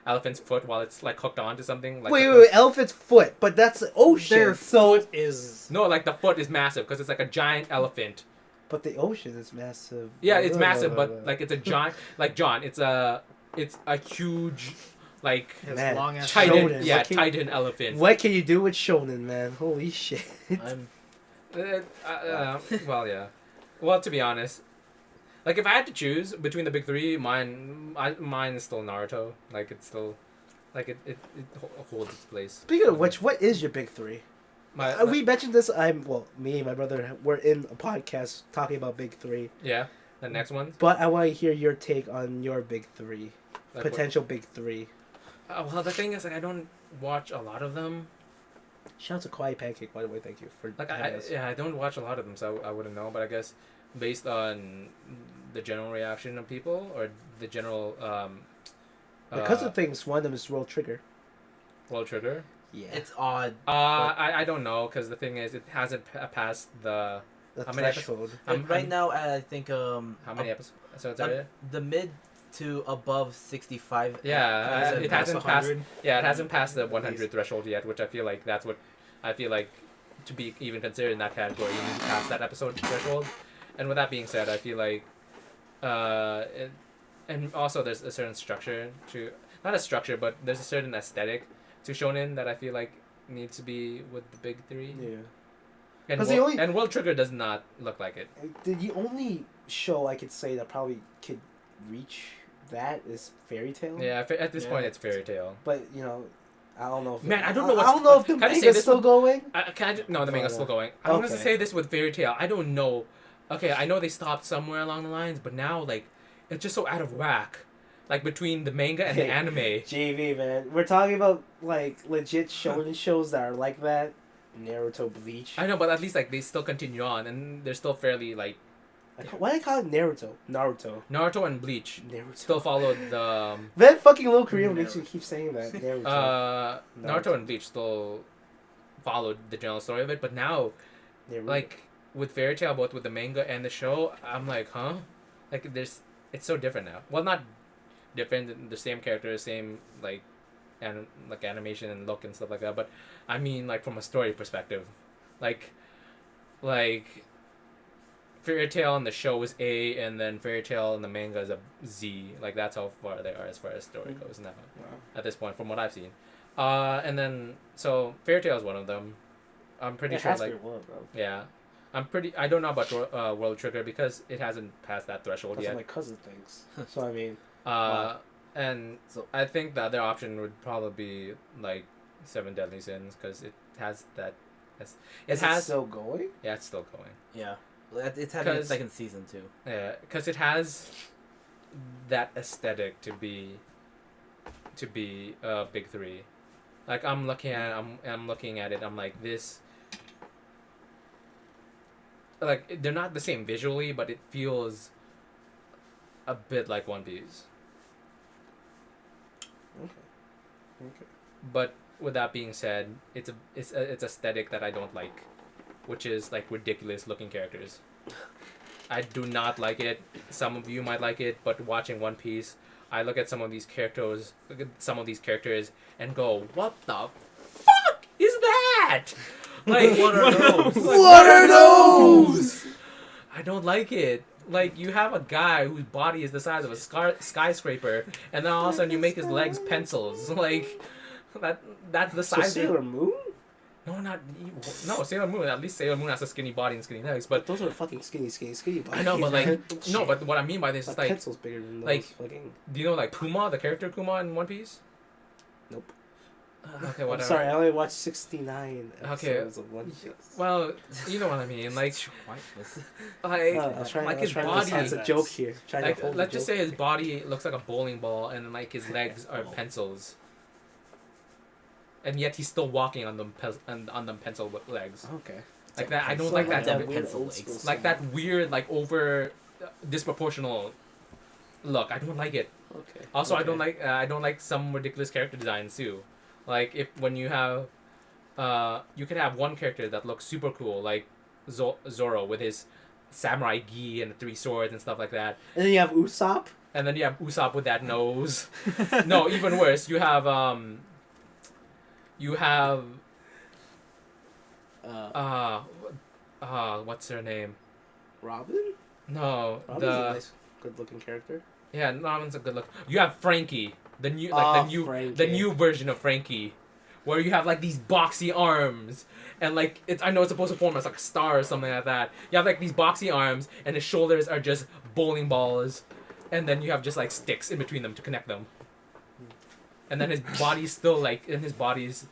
elephant's foot while it's like hooked onto something. Like wait, the wait, foot- wait, elephant's foot, but that's the ocean. Their so, foot is. No, like the foot is massive because it's like a giant elephant. but the ocean is massive. Yeah, it's massive, but like it's a giant. Like John, it's a huge, like Has Man, long ass Titan. Shonen. Yeah, What can- Titan elephant. What can you do with shonen, man? Holy shit. I'm Well, yeah. Well, to be honest, like if I had to choose between the big three, mine is still Naruto. Like it's still, like it holds its place. Speaking of which, what is your big three? We mentioned this. Me and my brother were in a podcast talking about big three, yeah, the next one. but I want to hear your take on your big three, Like potential big three. well, the thing is, like I don't watch a lot of them. Shout out to Quiet Pancake, by the way. Thank you for Like having us. I don't watch a lot of them, so I wouldn't know. But I guess based on the general reaction of people or the general Because of things, one of them is World Trigger. World Trigger. Yeah, it's odd. I don't know because the thing is it hasn't passed the the how many threshold. Right now, I think how many episodes? So it's already? the mid to above 65. Yeah, it past hasn't passed. 100. Yeah, it hasn't passed the 100 threshold yet, which I feel like that's what I feel like to be even considered in that category. You need to pass that episode threshold. And with that being said, I feel like, and also there's a certain structure to not a structure, but there's a certain aesthetic to shonen that I feel like needs to be with the big three. Yeah. And 'Cause the only- and World Trigger does not look like it. The only show I could say that probably could reach that is Fairy Tail. Yeah, at this Yeah. point it's Fairy Tail. But you know, I don't know. If Man, I don't know I what's- don't know if the can I say manga's this still one? going. No, the manga's Oh, still yeah. going. I wanted to Okay. say this with Fairy Tail. I don't know. Okay, I know they stopped somewhere along the lines, but now like it's just so out of whack. like between the manga and the Hey. anime. Jayvee, man. We're talking about like legit shonen shows that are like that. Naruto, Bleach. I know, but at least like they still continue on, and they're still fairly like Why do they call it Naruto? Naruto. Naruto and Bleach Naruto. still followed the That fucking little Korean makes you keep saying that. Naruto. Naruto and Bleach still followed the general story of it, but now Naruto. like with Fairy Tail, both with the manga and the show, I'm like, huh? Like it's so different now. Well, not different, the same characters, same like animation and look and stuff like that, but I mean like from a story perspective, like Fairy Tail in the show is A, and then Fairy Tail in the manga is a Z. Like that's how far they are as far as story goes now. Wow. At this point, from what I've seen, and then so Fairy Tail is one of them. I'm pretty It sure has to like be one, bro. yeah, I don't know about World Trigger because it hasn't passed that threshold That's yet. what my cousin thinks. So I mean, And So- I think the other option would probably be like Seven Deadly Sins because it has that. It is has it still going? yeah, it's still going. Yeah. It's having its 'Cause- second season too. Yeah, because it has that aesthetic to be big three. Like I'm looking at it. I'm like this. Like they're not the same visually, but it feels a bit like One Piece. Okay. But with that being said, it's aesthetic that I don't like, which is like ridiculous looking characters. I do not like it. Some of you might like it, but watching One Piece, I look at some of these characters, and go, "What the fuck is that?" Like, What are those? What are those? I don't like it. Like, you have a guy whose body is the size of a skyscraper, and then all of a sudden you make his legs pencils. Like, that's the So size. Sailor Moon? No, Sailor Moon. At least Sailor Moon has a skinny body and skinny legs. But Those are fucking skinny bodies. I know, but like, man. no, but what I mean by this My is like, pencil's bigger than those. like- fucking... do you know like Kuma, the character Kuma in One Piece? Nope. Okay, I'm whatever. sorry, I only watched 69 Okay. episodes of One Piece. Well, you know what I mean. Like, Whiteness. like, I was trying, like I his was trying to body. sense a joke here. Trying Like, to hold let's the just joke. say his body looks like a bowling ball, and like his legs are pencils. And yet he's still walking on them on them pencil legs. Okay. Like that, I don't So like like that. that weird pencil old legs. school Like style. that weird, like over, disproportional look. I don't like it. Okay. Also, okay. I don't like some ridiculous character designs too. Like when you have, you could have one character that looks super cool, like Zoro with his samurai gi and the 3 swords and stuff like that. And then you have Usopp. And then you have Usopp with that nose. No, even worse. You have what's her name? Robin? No, Robin's the a nice, good-looking character. yeah, Robin's a good look. You have Frankie, the new Frankie. the new version of Frankie, where you have like these boxy arms and like I know it's supposed to form as like a star or something like that. You have like these boxy arms and his shoulders are just bowling balls, and then you have just like sticks in between them to connect them. And then his body's still like in his body's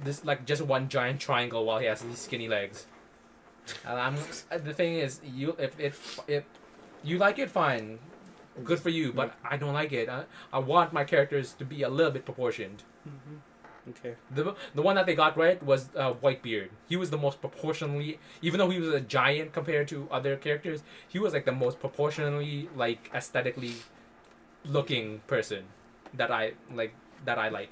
this like just one giant triangle while he has these skinny legs. And the thing is, if you like it, fine, good for you. But I don't like it. I want my characters to be a little bit proportioned. Okay. The one that they got right was Whitebeard. He was the most proportionally, even though he was a giant compared to other characters, he was like the most proportionally like aesthetically looking person that I like.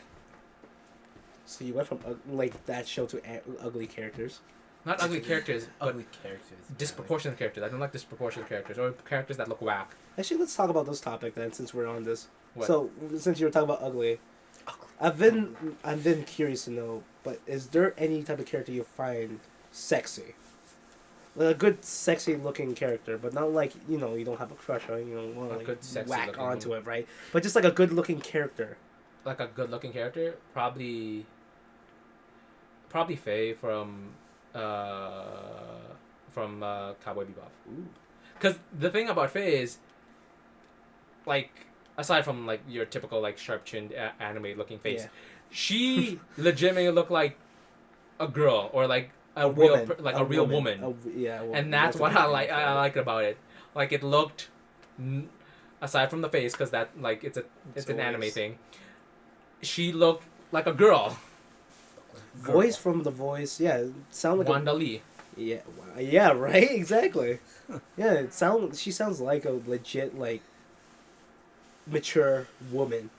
So you went from like that show to ugly characters. Not ugly characters, but Ugly characters. disproportionate characters. I don't like disproportionate characters or characters that look whack. Actually, let's talk about this topic then, since we're on this. What? So, since you were talking about ugly, I've been curious to know, but is there any type of character you find sexy? Like a good, sexy-looking character, but not like you don't have a crush on, want A to like good, sexy whack looking onto one. it, right? But just like a good-looking character. Like a good looking character, probably Faye from Cowboy Bebop. Ooh. Because the thing about Faye is, like, aside from like your typical like sharp chinned anime looking face, Yeah. she legitimately looked like a girl or like a woman. real woman. Yeah, And that's what I like about it. Like it looked aside from the face, because that like it's an anime always- thing. She looked like a girl. Voice from the voice, yeah, it sound like Wanda Lee. yeah, right, exactly. Yeah, she sounds like a legit like mature woman.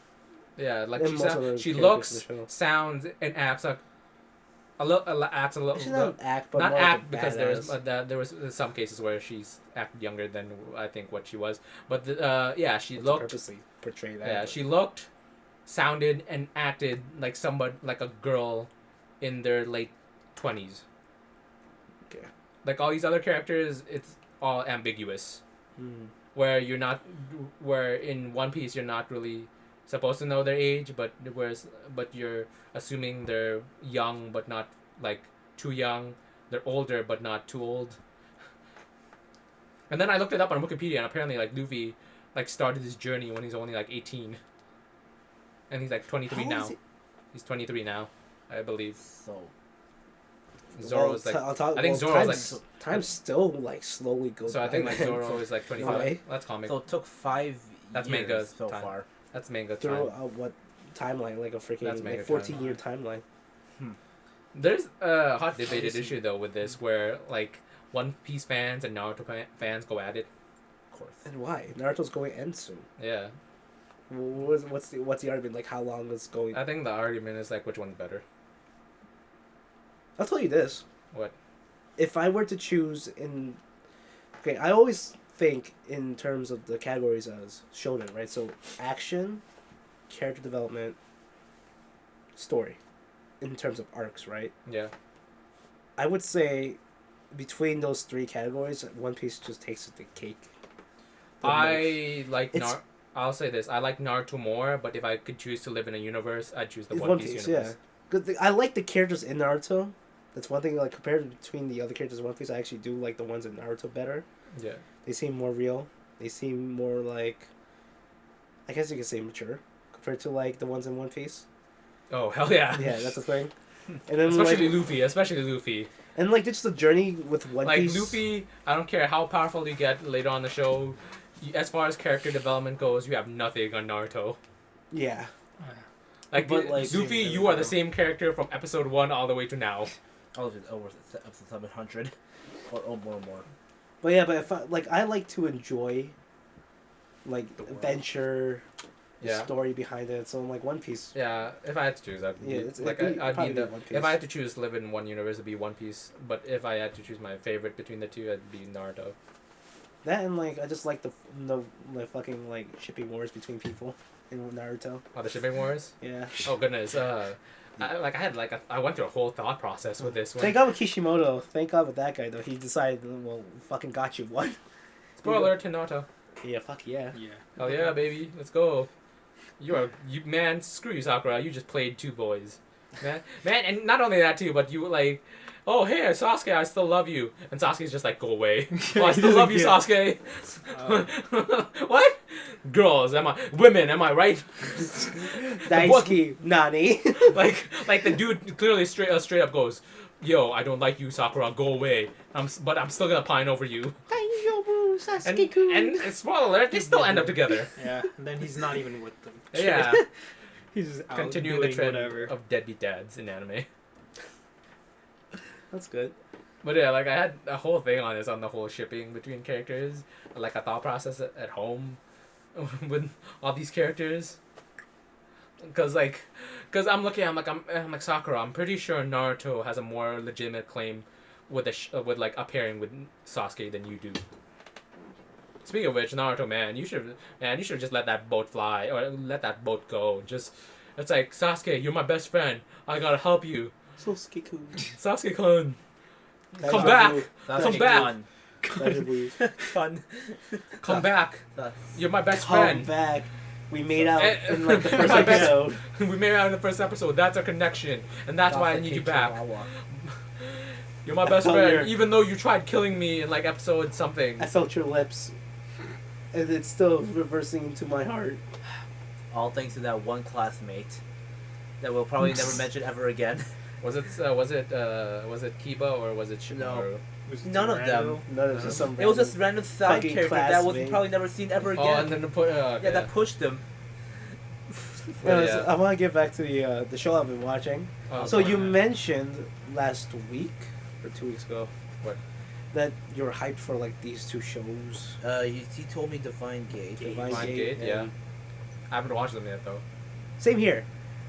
Yeah, like And most of the she characters looks, in the show. sounds, and acts like acts a little. She's not act, but Not more act like a because badass. there was some cases where she's acted younger than I think what she was, but she To looked, purposely portray that. yeah, but- she looked, sounded, and acted like somebody, like a girl in their late 20s. Okay. Like all these other characters, it's all ambiguous. Hmm. Where in One Piece you're not really supposed to know their age, but you're assuming they're young but not like too young. They're older but not too old. And then I looked it up on Wikipedia, and apparently like Luffy like started his journey when he's only like 18. And he's like 23 How now. is he- He's 23 now, I believe. So Zoro's like I think Zoro's like time still like slowly goes. so I think by, like man. Zoro is like 25. Right. That's comic. so it took 5 That's years manga so time. far. That's manga through time. what timeline? Like a That's freaking mega like 14-year timeline. There's a hot debated issue though with this where like One Piece fans and Naruto fans go at it. Of course. And why? Naruto's going to end soon. Yeah, What's the argument? Like how long is going? I think the argument is like which one's better. I'll tell you this. What? If I were to choose okay, I always think in terms of the categories as shonen, right? So action, character development, story, in terms of arcs, right? Yeah. I would say between those three categories, One Piece just takes the cake. the most. I like It's- I'll say this. I like Naruto more, but if I could choose to live in a universe, I'd choose the It's One Piece universe. yeah. Good. I like the characters in Naruto. That's one thing. Like compared between the other characters in One Piece, I actually do like the ones in Naruto better. Yeah. They seem more real. They seem more like, I guess you could say mature compared to like the ones in One Piece. Oh hell yeah. Yeah, that's the thing. And then Especially like, Luffy. Especially Luffy. and like just the journey with One Like Piece. Luffy, I don't care how powerful you get later on in the show. As far as character development goes, you have nothing on Naruto. Yeah. Like, But, like, Luffy, you are the same character from episode 1 all the way to now. Over episode 700 or more. But yeah, but if I like to enjoy like The world. adventure, the Yeah. story behind it. So I'm like One Piece. Yeah, if I had to choose, I'd Yeah, be, it's- like it'd be- I'd be probably the. be One Piece. If I had to choose live in one universe, it'd be One Piece. But if I had to choose my favorite between the two, it'd be Naruto. That and like I just like the fucking like shipping wars between people in Naruto. Oh, the shipping wars. Yeah. Oh goodness. I went through a whole thought process with this one. Thank God with Kishimoto. Thank God with that guy though. He decided, well, fucking got you one. Spoiler to Naruto. Yeah. Fuck yeah. Yeah. Hell yeah, baby, let's go. You man. Screw you, Sakura. You just played two boys, man, and not only that too, but you like, oh hey, Sasuke, I still love you, and Sasuke's just like, go away. Oh, I He still love you, doesn't Sasuke. What? Girls, women? Am I right? Daisuke Nani. like the dude clearly straight up goes, yo, I don't like you, Sakura. Go away. But I'm still gonna pine over you. And spoiler alert, they still end up together. Yeah. And then he's not even with them. Yeah. He's just out Continuing the doing trend whatever. of deadbeat dads in anime. That's good. But yeah, like I had a whole thing on this, on the whole shipping between characters, like a thought process at home with all these characters. Cause I'm looking, I'm like Sakura. I'm pretty sure Naruto has a more legitimate claim with with like a pairing with Sasuke than you do. Speaking of which, Naruto, man, you should just let that boat fly or let that boat go. Just, it's like, Sasuke, you're my best friend. I gotta help you. Sasuke-kun. Sasuke-kun, That's come a back. move. That's Come like back. fun. That's a move. Fun. Come back. That's- You're my best Come friend. back. We made out Eh, in like the first my best- episode. We made out in the first episode. That's our connection, and that's why I need you back. You're my best felt friend, your- even though you tried killing me in like episode something. I felt your lips, and it's still reversing into my heart. All thanks to that one classmate that we'll probably never mention ever again. Was it Kiba or was it Shinobu? Was None of them. random? No, there's just some. It was just random side fucking character that was classmate. probably never seen ever again. Oh, and then the put. Okay. Yeah, that pushed him. Anyways, Yeah. I want to get back to the show I've been watching. Oh, So okay. you mentioned last week or 2 weeks ago. What? That you were hyped for like these two shows. He told me Divine Gate. Divine Divine Gate Gate, yeah. and- I haven't watched them yet though. Same here.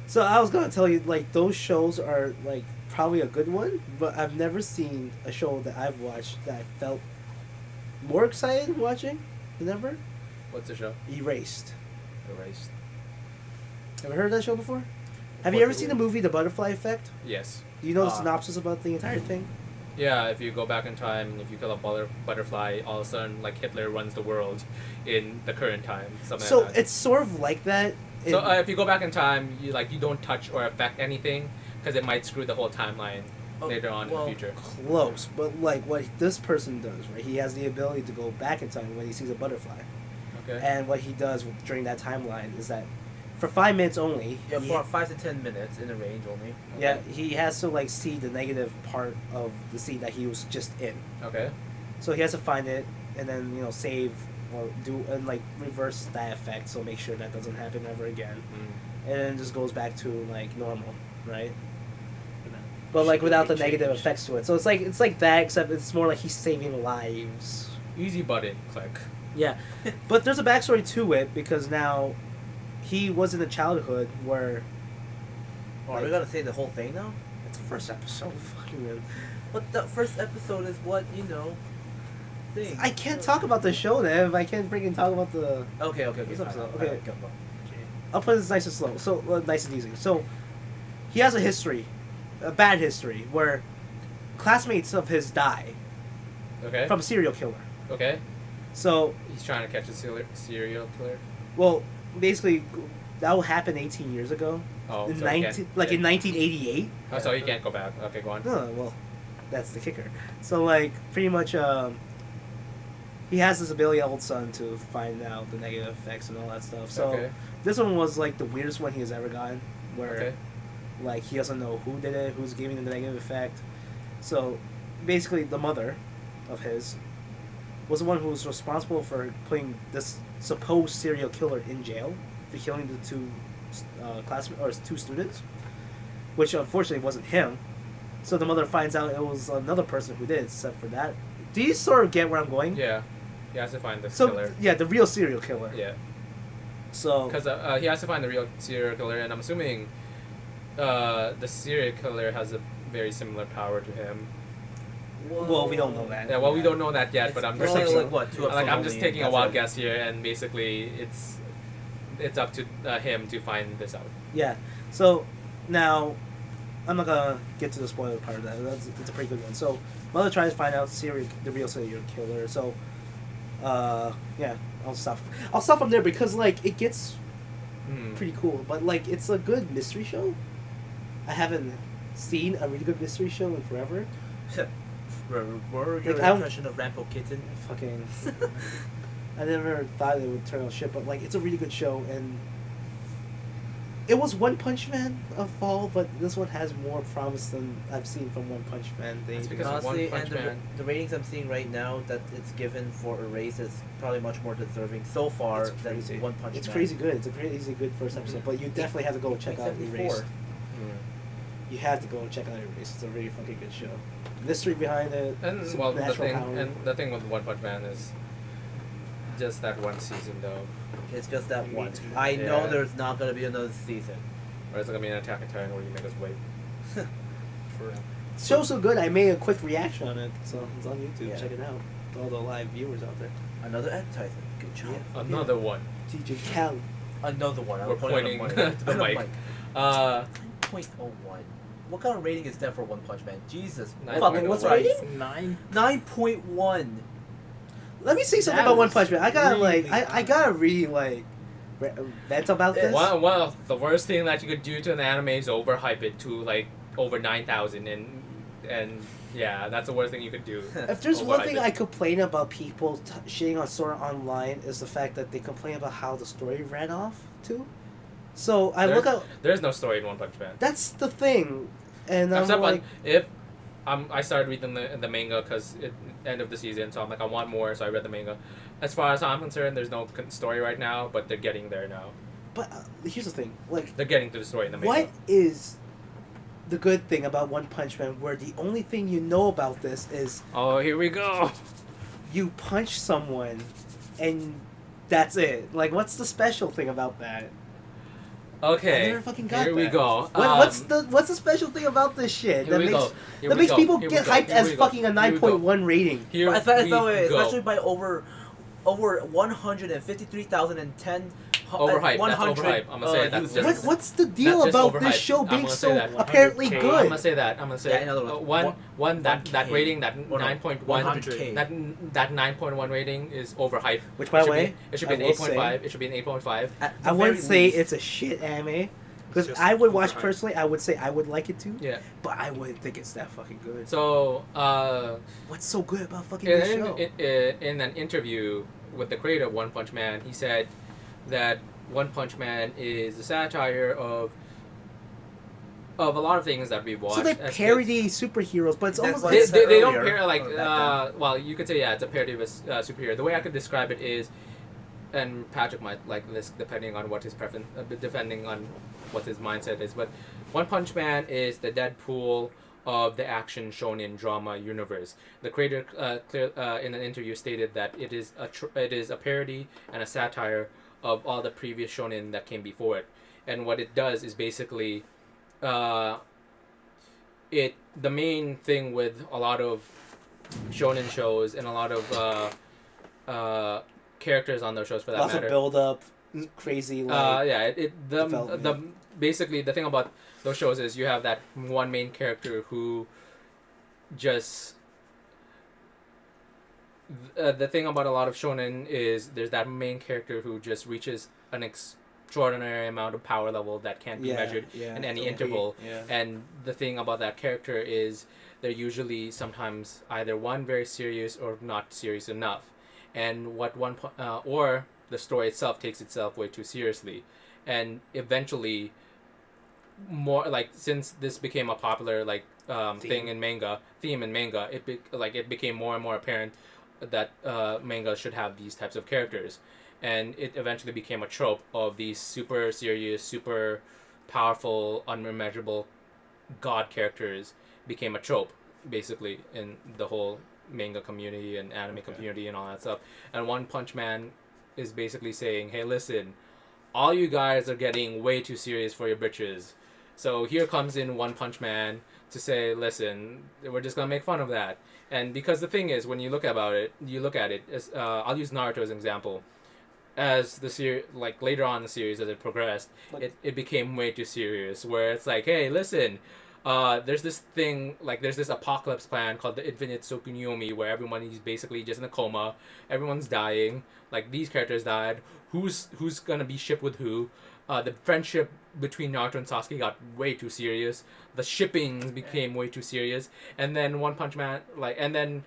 So I was gonna tell you like those shows are like probably a good one, but I've never seen a show that I've watched that I felt more excited watching than ever. What's the show? Erased. Erased. Ever heard of that show before? Have you ever seen the movie The Butterfly Effect? Yes. Do you know the Ah. synopsis about the entire thing? Yeah, if you go back in time and if you kill a butterfly, all of a sudden, like Hitler runs the world in the current time. Something So like that. it's sort of like that. So in- if you go back in time, you don't touch or affect anything because it might screw the whole timeline Oh, later on well, in the future. close, but like what this person does, right? He has the ability to go back in time when he sees a butterfly, Okay. and what he does during that timeline is that for 5 minutes only, Yeah, he- for 5 to 10 minutes in a range only. yeah, he has to like see the negative part of the scene that he was just in. Okay. So he has to find it and then save or do and like reverse that effect, so make sure that doesn't happen ever again, Mm. and then just goes back to like normal, right? But like without the negative effects to it. So it's like that, except it's more like he's saving lives. Easy button click. Yeah, but there's a backstory to it because now he was in a childhood where Oh, are we gonna say the whole thing now? it's the first episode. Fucking man. But the first episode is what, thing. I can't talk about the show then if I can't freaking talk about the. Okay, This fine. episode, Alright, okay. go. I'll put this nice and slow. So nice and easy. So he has a history, a bad history, where classmates of his die Okay. from a serial killer. Okay. So He's trying to catch a serial killer. well, basically that will happen 18 years ago. Oh, In so he 19, can't- like in 1988. Oh, so he can't go back. Okay, go on. No, well, that's the kicker. So like pretty much, he has this ability, old son, to find out the negative effects and all that stuff. So Okay. this one was like the weirdest one he has ever gotten, where Okay. like he doesn't know who did it, who's giving the negative effect. So basically, the mother of his was the one who was responsible for putting this supposed serial killer in jail for killing the two classmates or two students, which unfortunately wasn't him. So the mother finds out it was another person who did it, except for that. Do you sort of get where I'm going? Yeah. He has to find the So killer. yeah, the real serial killer. Yeah. So Because he has to find the real serial killer, and I'm assuming the serial killer has a very similar power to him. well, we don't know that. Yeah, well, we don't know that yet, but I'm We're just There's only like like what 2 like episodes I'm just only, taking a that's wild it. guess here, and basically it's up to him to find this out. Yeah. So now, I'm not gonna get to the spoiler part of that. It's a pretty good one. So mother tries to find out the real serial killer. So, yeah, I'll stop. I'll stop from there because like it gets Hmm. pretty cool. But like it's a good mystery show. I haven't seen a really good mystery show in forever. What were your Like, I don't- impression of Rampo Kitten? Fucking. I never thought it would turn out shit, but like it's a really good show, and it was One Punch Man of fall, but this one has more promise than I've seen from One Punch Man. That's because of Honestly, One Punch and Man. the ratings I'm seeing right now that it's given for Erase is probably much more deserving so far It's than crazy. One Punch It's Man. crazy good. It's a crazy good first episode, but you definitely have to go check out 74. Erased. Hmm. You have to go check out Erased. It's a really fucking good show. Mystery behind it. And some well, the natural thing power. and the thing with One Punch Man is just that one season though, It's just that Me one. too. I know Yeah. there's not gonna be another season. or it's gonna be an Attack on Titan where you make us wait. For The show's so good. I made a quick reaction on it, so it's on YouTube. Yeah. Check it out. To all the live viewers out there. Another advertisement. Good job. Yeah. another one. DJ Cal. Another one. We're pointing to to the mic. 9.01. What kind of rating is that for One Punch Man? Jesus. 9.01. Fucking What's Christ. rating? 9. 9.1. Let me say something That about One is Punch Man. I gotta really I gotta really vent about this. One of the worst thing that you could do to an anime is overhype it to like over 9,000 and yeah, that's the worst thing you could do. If there's one Overhype thing it. I complain about people shitting on Sword Art Online is the fact that they complain about how the story ran off too. So I look at There's no story in One Punch Man. that's the thing, and I'm Except like, I started reading the manga because it end of the season, so I'm like I want more, so I read the manga. As far as I'm concerned, there's no story right now, but they're getting there now. But here's the thing, like, They're getting to the story in the manga. what is the good thing about One Punch Man, where the only thing you know about this is Oh, here we go. you punch someone, and that's it. Like, what's the special thing about that? Okay. I never fucking got here we that. go. What's the special thing about this shit Here we go. Here that we makes go. people Here we get go. hyped Here as we go. fucking a Here we go. 9.1 rating? Here Especially by over 153,010 Overhyped. 100, That's overhyped. I'm gonna say that's users. just. What's the deal That's just about overhyped. this show I'm being gonna say so that. apparently 100K. I'm good? gonna say that. I'm gonna say Yeah, in other words, one that 1K. rating, that Or no, 9.1 100K. that 9.1 rating is overhyped. Which, by the way, it should be I an will say- 8.5. It should be an 8.5. I wouldn't say it's a shit anime. Because Just I would watch overhyped. personally, I would say I would like it too, Yeah. but I wouldn't think it's that fucking good. So What's so good about fucking this show? in an interview with the creator of One Punch Man, he said that One Punch Man is a satire of a lot of things that we've watched. So they as parody superheroes, but it's That's almost what like I said They don't earlier, pair like or back well, you could say yeah, it's a parody of a superhero. The way I could describe it is, and Patrick might like this depending on what his preference, depending on what his mindset is. But One Punch Man is the Deadpool of the action shonen drama universe. The creator, in an interview, stated that it is a parody and a satire of all the previous shonen that came before it. And what it does is basically, the main thing with a lot of shonen shows and a lot of characters on those shows for that lots matter. of build up, crazy like. The basically the thing about those shows is you have that one main character who just the thing about a lot of shonen is there's that main character who just reaches an extraordinary amount of power level that can't be measured in any interval. Yeah. And the thing about that character is they're usually sometimes either one very serious or not serious enough, and or the story itself takes itself way too seriously, and eventually, more like since this became a popular theme in manga, it became more and more apparent that manga should have these types of characters, and it eventually became a trope of these super serious, super powerful, unmeasurable god characters became a trope basically in the whole manga community and anime community and all that stuff. And One Punch Man is basically saying, hey, listen, all you guys are getting way too serious for your britches. So here comes in One Punch Man to say, listen, we're just gonna make fun of that. And because the thing is, when you look at it as I'll use Naruto as an example. As the series, like later on in the series, as it progressed, it became way too serious. Where it's like, hey, listen, there's this thing, like there's this apocalypse plan called the Infinite Tsukuyomi, where everyone is basically just in a coma, everyone's dying. Like these characters died. Who's gonna be shipped with who? The friendship between Naruto and Sasuke got way too serious. The shipping became way too serious. And then One Punch Man, and then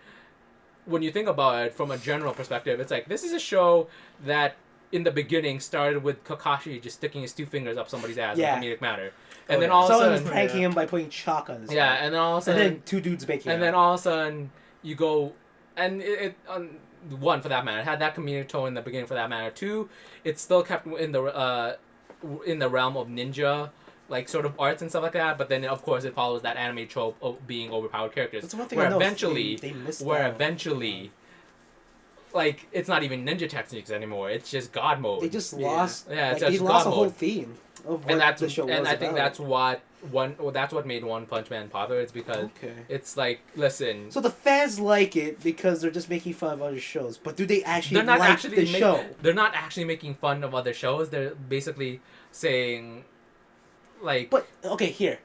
when you think about it from a general perspective, it's like this is a show that in the beginning started with Kakashi just sticking his two fingers up somebody's ass in a comedic manner. And then all of a Someone was sudden, pranking him by putting chalk on his head. and then all of a And sudden, then two dudes making and out. then all of a sudden you go, and one for that matter, it had that comedic tone in the beginning for that matter. Two, it's still kept in the realm of ninja, like sort of arts and stuff like that. But then of course it follows that anime trope of being overpowered characters. That's one thing where I know. eventually, they missed where out. eventually, like it's not even ninja techniques anymore. It's just God mode. They just lost. Yeah, it's like, they just lost God the whole mode. theme of what And that's the show was and I think about. that's what made One Punch Man popular. It's because Okay. it's like, listen, So the fans like it because they're just making fun of other shows, but do they actually they're not like actually the show? They're not actually making fun of other shows. They're basically saying, like, But okay, here,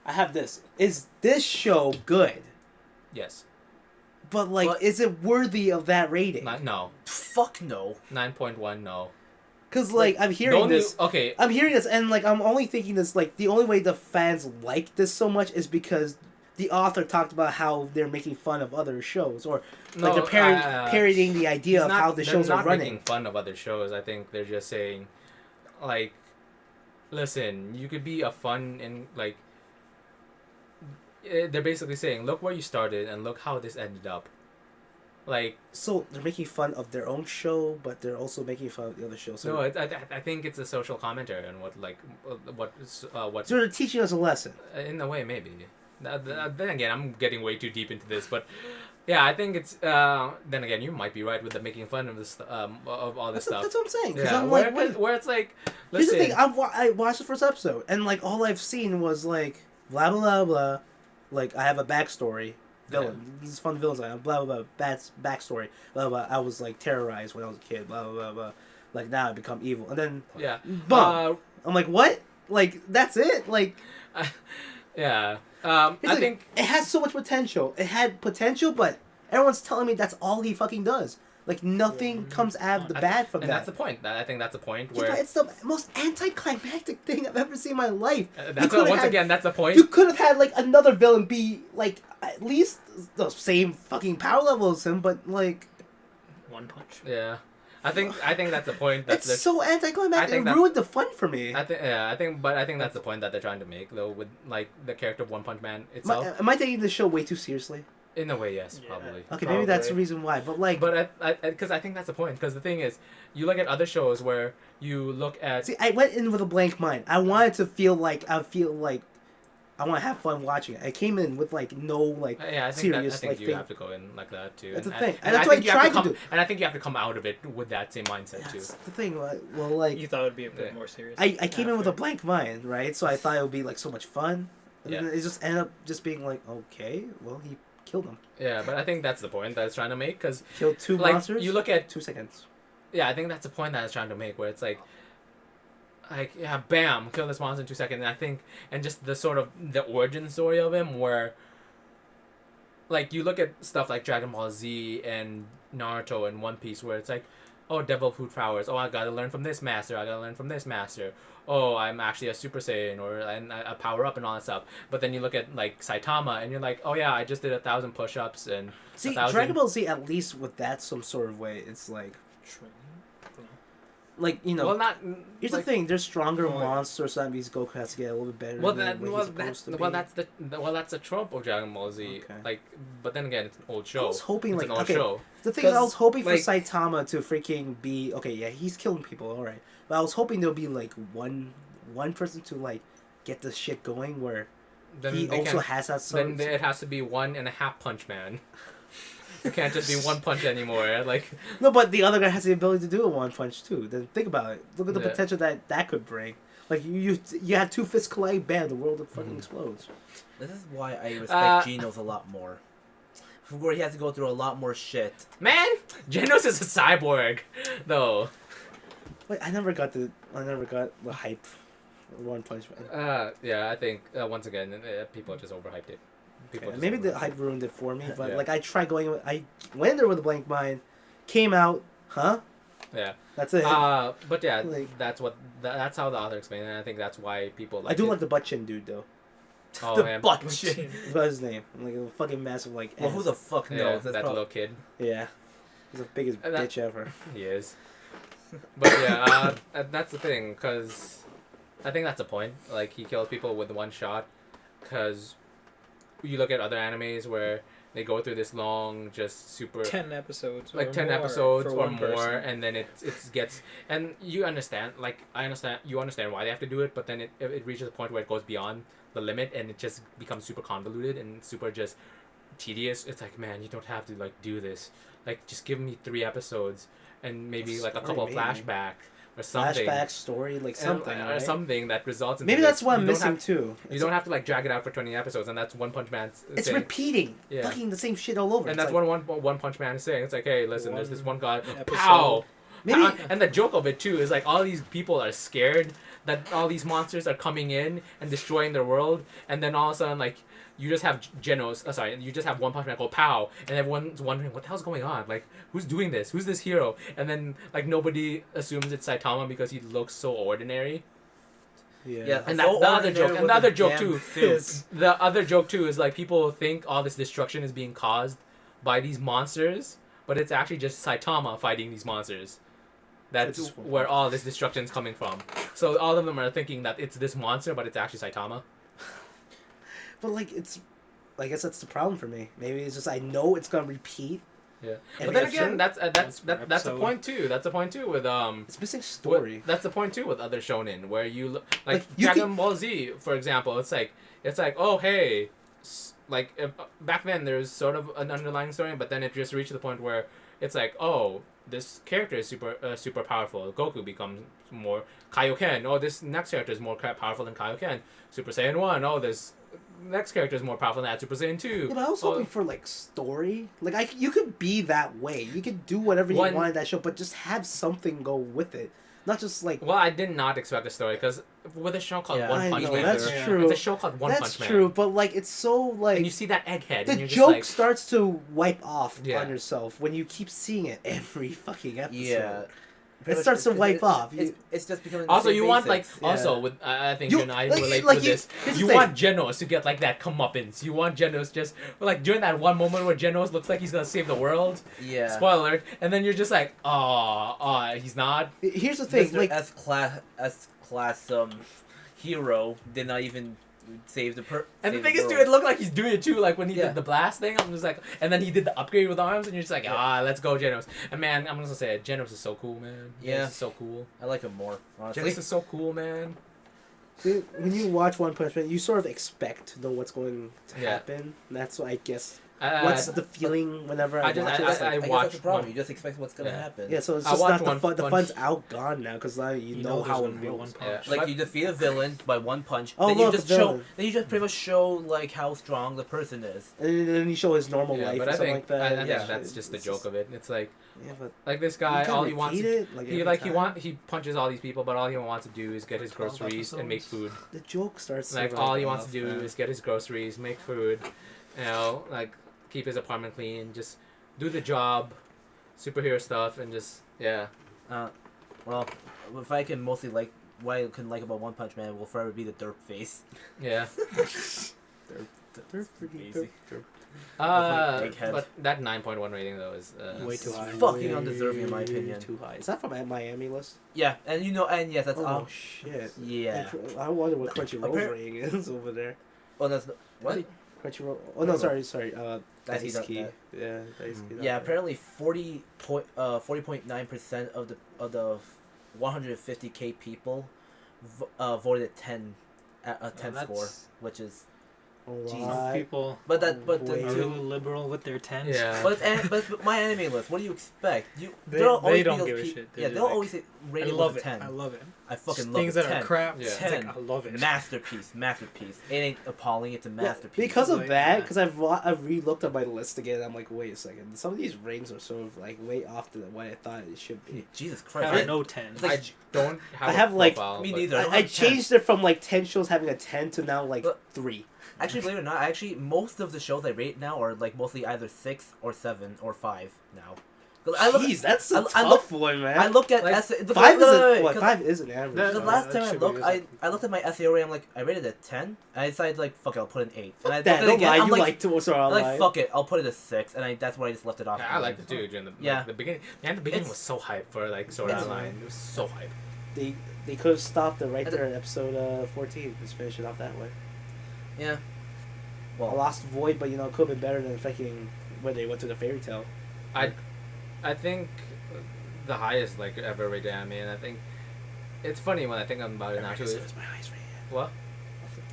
I have this. Is this show good? yes, But like, But- is it worthy of that rating? no, Fuck no. 9.1, no. Because like I'm The hearing only- this. Okay, I'm hearing this, and like I'm only thinking this. Like the only way the fans like this so much is because the author talked about how they're making fun of other shows, or like No, they're parodying the idea of how the shows they're are not running. making fun of other shows. I think they're just saying, like, listen, you could be a fun and like, they're basically saying, look where you started and look how this ended up. Like, So they're making fun of their own show, but they're also making fun of the other show. So, no, I think it's a social commentary on what so they're teaching us a lesson. in a way maybe. Then again, I'm getting way too deep into this, but yeah, I think it's. Then again, you might be right with the making fun of this of all this stuff. That's what I'm saying. 'Cause Yeah, I'm where, like, wait. where it's like, Here's the listen, thing. I watched the first episode, and like all I've seen was like blah blah blah blah. Like I have a backstory. Villain. These fun villains. Blah blah blah. Bad backstory. Blah blah. I was like terrorized when I was a kid. Blah blah blah blah. Like now I become evil, and then yeah, boom. I'm like, what? Like that's it? Like yeah. here's I the thing, think it has so much potential. It had potential, but everyone's telling me that's all he fucking does. Like nothing comes out of the bad from and that. that's the point. I think that's the point Yeah, where but it's the most anticlimactic thing I've ever seen in my life. that's once again that's the point. You could have had like another villain be like at least the same fucking power level as him, but like One Punch. Yeah, I think that's the point. That it's so I anticlimactic. think It that- ruined the fun for me. I think that's the point that they're trying to make though with like the character of One Punch Man itself. Am I taking the show way too seriously? In a way, yes, Yeah. probably. Okay, maybe that's the Probably. reason why. But like, But because I think that's the point. Because the thing is, you look at other shows where you look at. see, I went in with a blank mind. I wanted to feel like I want to have fun watching it. I came in with like no like Yeah, I think serious you thing. have to go in like that too. That's the And- thing. and And that's I what think I you have tried to come- do. And I think you have to come out of it with that same mindset too. That's the thing. Well, like You thought it would be a bit Yeah. more serious. I came in with a after. blank mind, right? So I thought it would be like so much fun. And Yeah. then it just ended up just being like, okay, well he killed him. Yeah, but I think that's the point that it's trying to make. Because Killed two like monsters. you look at 2 seconds. yeah, I think that's the point that it's trying to make. Where it's like yeah, bam, kill this monster in 2 seconds. And I think and just the sort of the origin story of him where. Like you look at stuff like Dragon Ball Z and Naruto and One Piece, where it's like, oh, devil fruit powers. Oh, I gotta learn from this master. I gotta learn from this master. Oh, I'm actually a Super Saiyan or a power up and all that stuff. But then you look at like Saitama and you're like, oh yeah, I just did 1,000 push-ups and See, 1,000. Dragon Ball Z, at least with that some sort of way, it's like you know. Well, not. Here's like, the thing: there's stronger Oh, yeah. monsters. So that means Goku has to get a little bit better. Well, than what he's supposed to be. that's the trope of Dragon Ball Z. Okay. Like, but then again, it's an old I show. was hoping It's like an old okay. show. The thing is, I was hoping for like- Saitama to freaking be okay. Yeah, he's killing people, all right. But I was hoping there'll be like one person to like get the shit going where Then he they also can't- has that. Then it has to be 1.5 Punch Man. It can't just be one punch anymore. Like, No, but the other guy has the ability to do a one punch too. Then think about it. Look at the Yeah. potential that could bring. Like you have two fists collide, bam, the world fucking explodes. This is why I respect Uh, Genos a lot more. Where he has to go through a lot more shit. man, Genos is a cyborg, though. Like I never got the hype for One Punch Man. Yeah, I think once again, people just overhyped it. People just Maybe the overhyped hype ruined it for me, but Yeah. like I tried going. I went there with a blank mind, came out, huh? it. Yeah. That's it. But yeah, Like- that's how the author explained it. And I think that's why people like I do it. like the butt chin dude though. Oh the man. butt shit. What's his name? Like a fucking massive like. Well, ass. who the fuck Yeah, knows? that That's little probably... kid. Yeah, he's the biggest And that- bitch ever. He is. But yeah, that's the thing, because I think that's the point. Like, he kills people with one shot, because you look at other animes where they go through this long, just super... 10 episodes. like or 10 more episodes for or one more, person. and then it gets... And you understand, you understand why they have to do it, but then it reaches a point where it goes beyond the limit, and it just becomes super convoluted and super just tedious. It's like, man, you don't have to, like, do this. Like, just give me 3 episodes, and maybe, A like, a story, couple of maybe. flashback or something. Flashback story, like something, or right? something that results in Maybe that's what I'm missing too. You don't have to like drag it out for 20 episodes, and that's One Punch Man's It's saying. repeating, Yeah. fucking the same shit all over. And It's that's like, what One Punch Man is saying. It's like, hey, listen, there's this one guy, episode. pow, Maybe- pow. And the joke of it too is like all these people are scared that all these monsters are coming in and destroying their world, and then all of a sudden like you just have you just have One Punch Man go pow, and everyone's wondering what the hell's going on, like who's doing this, who's this hero, and then like nobody assumes it's Saitama because he looks so ordinary. yeah. And that's the other joke. And the other joke too. Yes. The other joke too is like people think all this destruction is being caused by these monsters, but it's actually just Saitama fighting these monsters. That's It's just one where all this destruction is coming from. So all of them are thinking that it's this monster, but it's actually Saitama. But like it's I guess that's the problem for me. Maybe it's just I know it's gonna repeat. Yeah, but Every then again, episode? that's a episode. point too. That's a point too with It's missing story. That's the point too with other shonen where you Like, you Dragon Ball Z, for example. It's like oh hey, like if, back then there's sort of an underlying story, but then it just reached the point where it's like, oh, this character is super powerful. Goku becomes more Kaioken. Oh, this next character is more powerful than Kaioken. Super Saiyan 1. Oh, this next character is more powerful than that. Super Saiyan 2. Yeah, but I was hoping for like story. Like you could be that way. You could do whatever you want in that show, but just have something go with it. Not just like. Well, I did not expect a story because with a show called One Punch Man, that's true. It's a show called One Punch Man. That's true, but like it's so like. And you see that egghead. The and you're joke just like, starts to wipe off Yeah. on yourself when you keep seeing it every fucking episode. Yeah. It starts to wipe off. It's just becoming. the Also, same you want like basics. also with I think You- you and I like- relate like with you- this. here's the You thing. want Genos to get like that comeuppance. You want Genos just like during that one moment where Genos looks like he's gonna save the world. Yeah. Spoiler alert, and then you're just like, he's not. Here's the thing, Mr. like S class hero did not even save the And the save thing is, world. dude, it looked like he's doing it too. Like when he Yeah. did the blast thing, I'm just like, and then he did the upgrade with arms, and you're just like, let's go, Genos. And man, I'm just gonna say it, Genos is so cool, man. Yeah. Genos is so cool. I like him more. Honestly. Genos is so cool, man. see, when you watch One Punch Man, you sort of expect to know what's going to Yeah. happen. That's what I guess. Uh, What's the feeling whenever I I just- watch I- it? It's like- I guess watched that's the problem. one- You just expect what's gonna Yeah. happen. yeah, so it's I just watched not the One fun. The Punch- fun's outgone now because now you know there's how it gonna be rolls. one punch. Like you defeat a villain by one punch. Oh, then look, you just the show. villain. Then you just pretty much show like how strong the person is. And then you show his normal yeah, life but or I something think like that. I think Yeah. that's just the It's joke of it. It's like Yeah, but this you guy, can't all he wants repeat to it, like, every time. he punches all these people, but all he wants to do is get his 12 groceries and make food. The joke starts. to Like rub all he wants to off, do man. is get his groceries, make food, like keep his apartment clean, just do the job, superhero stuff, and just yeah. Well, if I can mostly like what I can like about One Punch Man will forever be the derp face. Yeah. They're pretty Basic. egghead. But that 9.1 rating though is Way too high. Fucking undeserving in my Way opinion. Too high. Is that from Miami list? Yeah, and yes, that's Oh shit. yeah. I wonder what Crunchyroll's Appar- rating is over there. Oh, that's what? Crunchyroll. Oh no, sorry. Daisuki. Daisuki. Yeah, Daisuki. Yeah, apparently 40.9% of the 150k people voted 10 a 10 that's- score, which is Some Why? people but the Wait. are really liberal with their tens. Yeah. but my anime list. What do you expect? They there'll always be don't those give a pe- shit. They're Yeah, just they'll like, always say I rated love with it. 10. I love it. I fucking love Things it. that 10. are crap. Yeah. It's 10. like, I love it. Masterpiece. It ain't appalling. It's a masterpiece. Because of Like, that, yeah. because I've re-looked at my list again. I'm like, wait a second. Some of these ratings are sort of like way off to what I thought it should be. Jesus There Christ. are no tens. Like, I don't have. I a have, like- profile, Me but- neither. I changed it from like 10 shows having a 10 to now like But- 3. Actually, believe it or not, most of the shows I rate now are like mostly either 6 or 7 or 5 now. 'Cause Jeez, that's a I tough one, man. I look at Like, 5 is wait, what? 'cause 5 is an average. That- The though. last that time I should be looked, good. I looked at my SEO rating. I'm like, I rated it 10, and I decided like, fuck it, I'll put an 8. And I Fuck that. looked at it Don't again, lie. I'm You like, like to so I'm online. like, fuck it, I'll put it a 6, and that's where I just left it off. Yeah, I like the dude during the Yeah. the beginning. Man, the beginning It's- was so hype for like Sword it's- Art Online. It was so hype. They could have stopped it right And there in episode 14. Just finish it off that way. Yeah. A Well, Lost Void, but you know, it could have been better than fucking when they went to the fairy tale. I think the highest like ever rated anime, and I think it's funny when I think about it now too. It's my highest rated. What?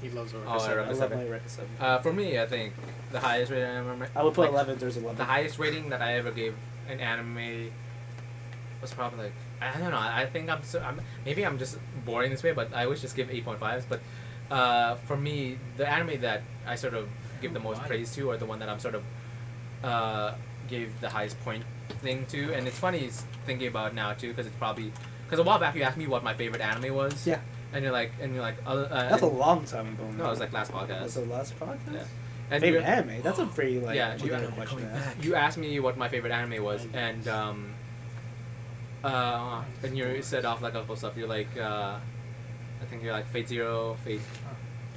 He loves Orca Oh, I 7. I remember. love 7. my record 7. For me, I think the highest rated anime. I would put like, 11. There's 11. The highest rating that I ever gave an anime was probably like I don't know. I think maybe I'm just boring this way, but I always just give 8.5s. But for me, the anime that I sort of give the most Why? praise to, or the one that I'm sort of gave the highest point thing to, and it's funny thinking about it now too, because a while back you asked me what my favorite anime was. Yeah. And you're like That's a long time ago. no, it was like last podcast. Was it last podcast? Yeah. And Favorite you- anime? That's a pretty like Yeah, generic you- question. coming to ask. back. You asked me what my favorite anime was, and you said off like a couple stuff. You're like, I think you're like Fate Zero, Fate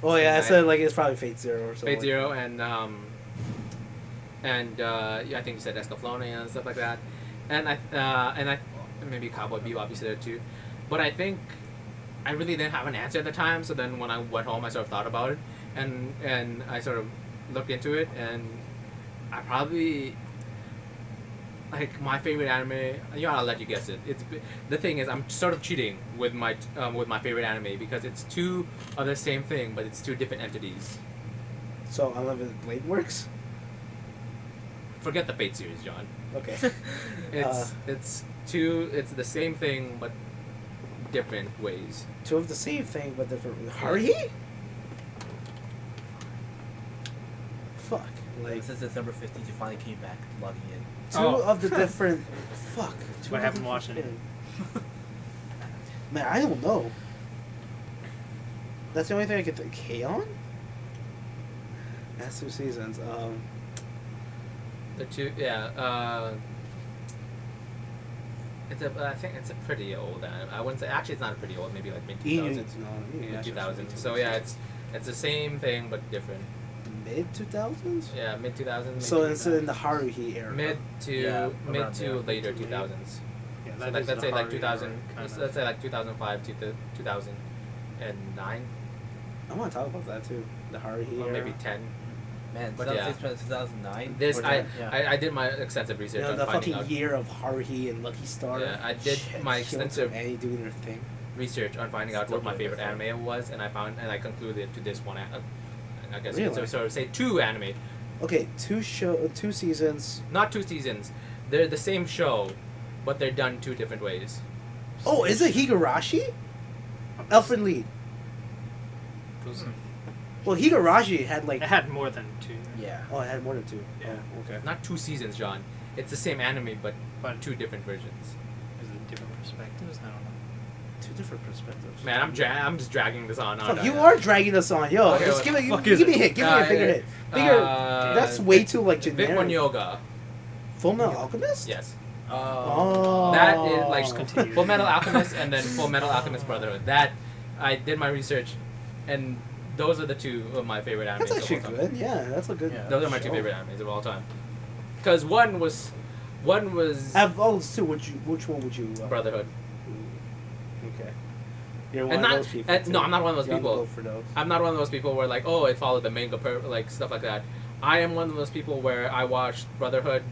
Oh yeah, I Night. said like it's probably Fate Zero or something. Fate Zero, and yeah, I think you said Escaflowne and stuff like that, and I maybe Cowboy Bebop you said it too, but I think I really didn't have an answer at the time. So then when I went home, I sort of thought about it, and I sort of looked into it, and I probably like my favorite anime. You know, I'll let you guess it. The thing is, I'm sort of cheating with my favorite anime because it's two of the same thing, but it's two different entities. So Unlimited Blade Works. Forget the Fate series, John. Okay. It's the same thing but different ways. Two of the same thing, but different. Haruhi? Fuck. Like Since December 15th, you finally came back logging in. two of the different. Fuck. Two I of haven't the watched different- it. Man, I don't know. That's the only thing I could think. K-On? That's 2 seasons. The two, I think it's a pretty old anime. I wouldn't say actually it's not pretty old. Maybe like mid 2000s. Mid 2000s. So yeah, it's the same thing but different. Mid 2000s. Yeah, mid 2000s. So it's in the Haruhi era. mid to around there. later 2000s. Yeah, So that like is let's the say like Haruhi 2000. era, kinda. Let's say like 2005 to 2009, I want to talk about that too. The Haruhi or era. maybe 10. Man, But 2006 2009. This Or I, 10, yeah. I did my extensive You research know, on the finding fucking out year of Haruhi and Lucky Star. Yeah, I did my extensive Annie doing her thing. research on finding out Still what my doing favorite that. anime was, and I concluded to this one. I guess Really? you could sort of say two anime, Okay, 2 seasons. not 2 seasons. They're the same show, but they're done 2 different ways. Oh, is it Higurashi? Alfred Lee. Those- Well, Higurashi had like. It had more than 2. Yeah. Oh, it had more than 2. Yeah. Oh, okay. Not 2 seasons, John. It's the same anime, but But 2 different versions. is it different perspectives? I don't know. 2 different perspectives. Man, I'm just dragging this on. Fuck, you are dragging us on, yo. Okay, Just what give the me, fuck give is me a it? hit. Give me a bigger hit. Bigger. That's way too like Big One generic. Yoga. Full Metal Alchemist. Yes. Oh. That is like Just continue. Full Metal Alchemist and then Full Metal Alchemist Brotherhood. That I did my research, and those are the 2 of my favorite animes. That's actually of all time. good. Yeah, that's a good. Yeah. Those are my 2 show. favorite animes of all time. Because one was Of those 2, which one would you? Brotherhood. Okay. You're one And of not those people. and, no, I'm not one of those You're on the people. go for those. I'm not one of those people where like, oh, it followed the manga like stuff like that. I am one of those people where I watched Brotherhood,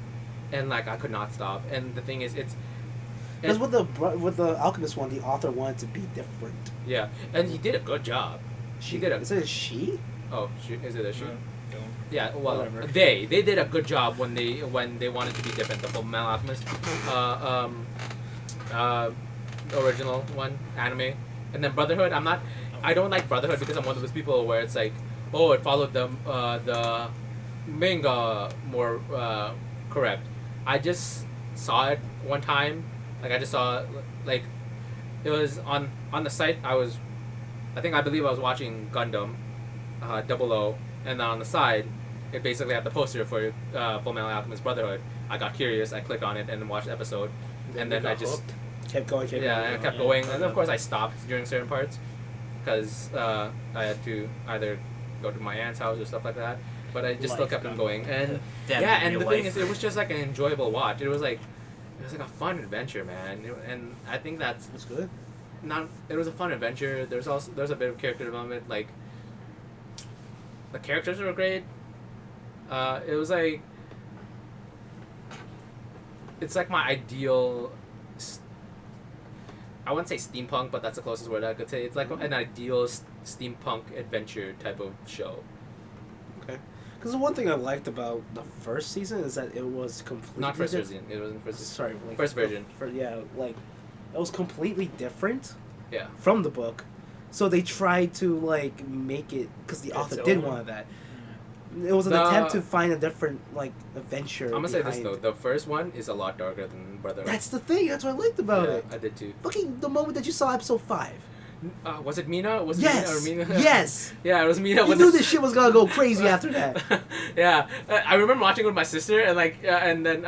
and like I could not stop. And the thing is, Because with the Alchemist one, the author wanted to be different. yeah, and he did a good job. She did a Is it a she? oh, is it a she? Don't. Yeah, well, Whatever. they did a good job when they wanted to be different. The Full Metal Alchemist, original one anime, and then Brotherhood. I don't like Brotherhood because I'm one of those people where it's like, oh, it followed the manga more correct. I just saw it one time, like I just saw like it was on the site. I believe I was watching Gundam, 00, and then on the side, it basically had the poster for Full Metal Alchemist Brotherhood. I got curious, I clicked on it and watched the episode, and then I just Kept going. I kept going, and of course I stopped during certain parts because I had to either go to my aunt's house or stuff like that. But I just still Life kept on gone. going, and Damn, yeah, and your the thing wife. is, it was just like an enjoyable watch. It was like a fun adventure, man, and I think that's That's good. it was a fun adventure. There's a bit of character development. Like the characters were great. It was like it's like my ideal. I wouldn't say steampunk, but that's the closest word I could say. It's like an ideal steampunk adventure type of show. Okay. Because the one thing I liked about the first season is that it was completely Not first different. season. It wasn't first season. Sorry, like First version. Like it was completely different Yeah. from the book. So they tried to like make it because the Its author did own. want that. It was an The- attempt to find a different like adventure. I'm gonna say this behind- though. The first one is a lot darker than Brotherhood. That's the thing. That's what I liked about yeah, it. I did too. Fucking the moment that you saw episode 5. Was it Mina? Was it Yes. Mina or Mina? Yes. Yeah, it was Mina. You with knew the- this shit was gonna go crazy after that. Yeah, I remember watching with my sister, and like, and then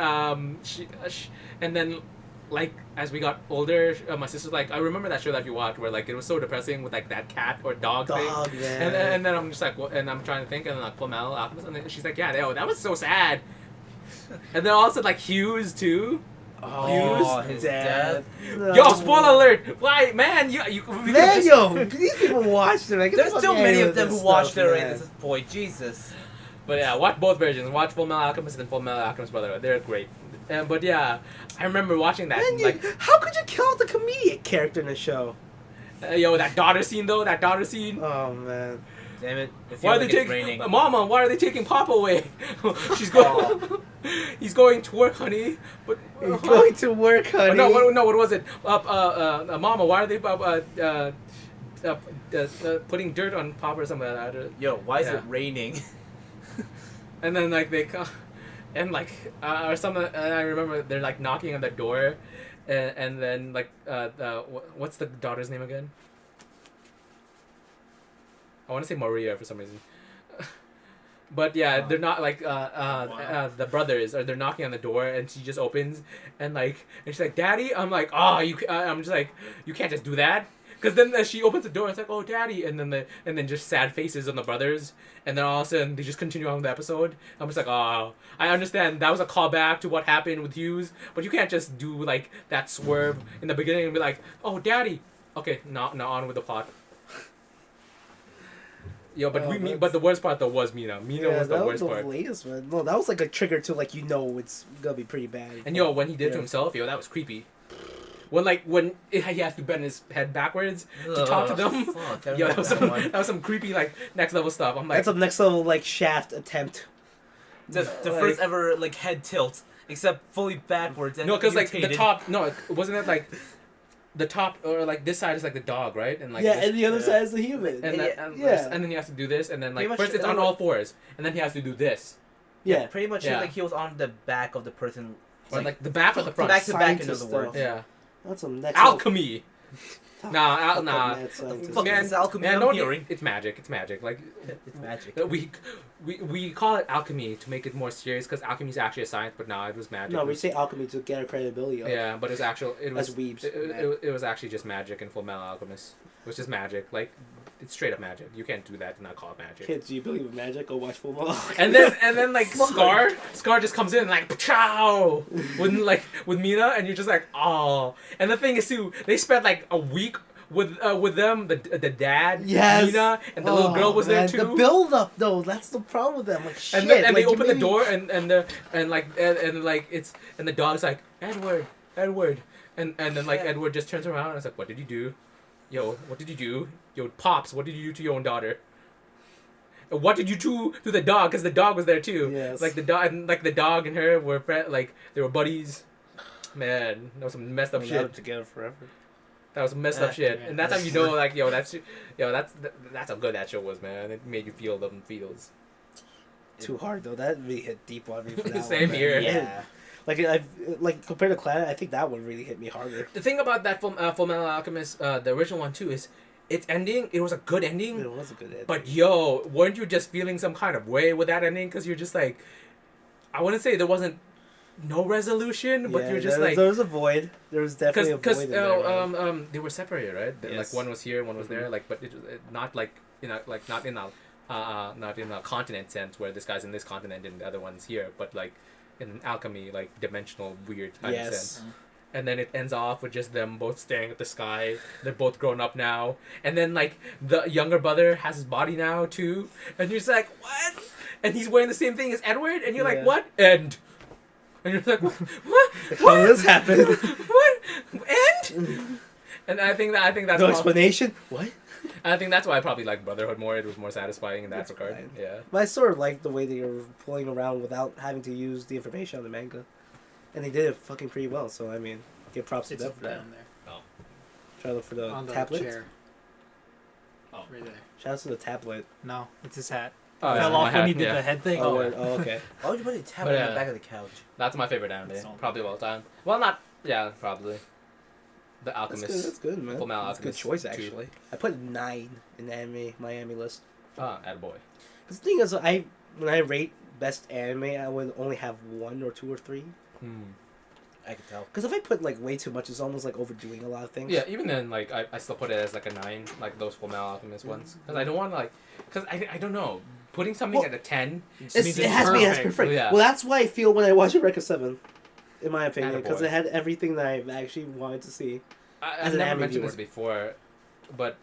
and then, like, as we got older, my sister's like, I remember that show that you watched, where like it was so depressing with like that cat or dog thing. Dog, man. And then I'm just like, what? And I'm trying to think, and then like Full Metal Alchemist, and then she's like, yeah, that was so sad. And then also like Hughes too. Oh, Hughes his death. No. Yo, spoiler alert! Why, man? You Man, yo, these people watched it. Like, There's get the still fuck many out of them this who watched stuff, it already man. at this point. Jesus. But yeah, watch both versions. Watch Full Metal Alchemist and Full Metal Alchemist Brotherhood. They're great. But yeah, I remember watching that. Man, Like, how could you kill off the comedic character in the show? yo, that daughter scene though. That daughter scene. Oh man. Damn it! It Why are feels they like it's taking raining. Mama? Why are they taking Papa away? She's going. He's going to work, honey. But You're going to work, honey. Oh, no, what was it? Mama, why are they putting dirt on Papa or something like that? Yo, why is Yeah. it raining? And then like they come, and like or something. And I remember they're like knocking on the door, and then like what's the daughter's name again? I want to say Maria for some reason. But yeah, they're not like the brothers, or they're knocking on the door, and she just opens, and she's like, "Daddy," I'm like, "Oh, I'm just like, you can't just do that," because then as she opens the door, it's like, "Oh, Daddy," and then just sad faces on the brothers, and then all of a sudden they just continue on with the episode. I'm just like, oh, I understand that was a callback to what happened with Hughes, but you can't just do like that swerve in the beginning and be like, "Oh, Daddy," okay, now on with the plot. Yo, but but the worst part though was Mina. Mina was the worst part. Latest one. No, that was like a trigger to like it's gonna be pretty bad. And yo, when he did it to himself, yo, that was creepy. When he has to bend his head backwards to talk to them. Fuck, Yo, that was some creepy like next level stuff. I'm like, that's a next level like Shaft attempt. The first ever like head tilt, except fully backwards. And no, because like the mutated. top. No, wasn't it like the top or like this side is like the dog, right? And like yeah, this, and the other side is the human. and yeah. and then he has to do this, and then like Pretty much, first it's on all fours, and then he has to do this, Yeah. Pretty much Yeah. like he was on the back of the person. or like the back or the front. Back to back, in other Scientist words. Yeah, That's some next alchemy. level. Nah, Fuck nah. that mad scientist. Fuck Man, this alchemy man, I'm don't hearing. it's magic. It's magic. Like It's magic. we call it alchemy to make it more serious because alchemy is actually a science, but no, it was magic. No, we say alchemy to get our credibility up. Yeah, but it was As weebs. It was actually just magic in Full Metal Alchemist. It was just magic. Like it's straight up magic. You can't do that and not call it magic. Kids, do you believe in magic? Go watch Full Metal. And then like Scar just comes in like chow with Mina, and you're just like, oh. And the thing is too, they spent like a week with them, the dad, Yes. Mina, and the little girl was there man, too. The build up though, that's the problem with them. Like shit. And then they like, open the door and the dog's like, Edward, and then like Edward just turns around and it's like, what did you do? Yo, what did you do? Yo, Pops, what did you do to your own daughter? And what did you do to the dog? Because the dog was there too. Yes. Like the dog and her were they were buddies. Man, that was some messed up They shit. got together forever. That was some messed up shit. Yeah. And that's how you know, like, that's how good that show was, man. It made you feel them feels. Too hard though. That really hit deep on me. For that Same one, here. man. Yeah. Like compared to Planet, I think that one really hit me harder. The thing about that Full Metal Alchemist, the original one too, is its ending. It was a good ending. It was a good ending. But yo, weren't you just feeling some kind of way with that ending? Because you're just like, I wouldn't say there wasn't no resolution, but yeah, you're just there was a void. There was definitely a void in there. Man. they were separated, right? Yes. Like one was here, one was there. Like, but it not like not in a continent sense where this guy's in this continent and the other one's here, but like in alchemy, like dimensional weird kind of Yes. sense. And then it ends off with just them both staring at the sky. They're both grown up now. And then like the younger brother has his body now too. And you're just like, what? And he's wearing the same thing as Edward. And you're like, Yeah. what? And you're like, what? How did this happen? What? And? And I think that's No probably, explanation. What? I think that's why I probably like Brotherhood more. It was more satisfying in that That's regard. fine. Yeah. But I sort of like the way they were pulling around without having to use the information on the manga, and they did it fucking pretty well. So I mean, give props to It's them up for that. down there. Try to look for the On the tablet. chair. Oh. Right there. Shout out to the tablet. No, it's his hat. Oh, Fell yeah, off my when he hat, did yeah. the head thing. Oh, word. Oh, okay. Why would you put a tablet But, on the back of the couch? That's my favorite anime. That's all. Probably of all time. Well, not. Yeah, probably. The That's Alchemist. good. That's good, man. Full Metal That's a good Alchemist choice, 2. actually. I put 9 in the anime Miami list. Ah, attaboy. Because the thing is, when I rate best anime, I would only have 1 or 2 or 3. I can tell. Because if I put like way too much, it's almost like overdoing a lot of things. Yeah, even then, like, I still put it as like a 9, like those Full Metal Alchemist ones. Because I don't want to, like, because I don't know. Putting something Well, at a 10. It means it's has to be as perfect. perfect. Yeah. Well, that's why I feel when I watch Eureka 7, in my opinion, because Attaboy. it had everything that I actually wanted to see. I've As an never anime mentioned viewer. this before, but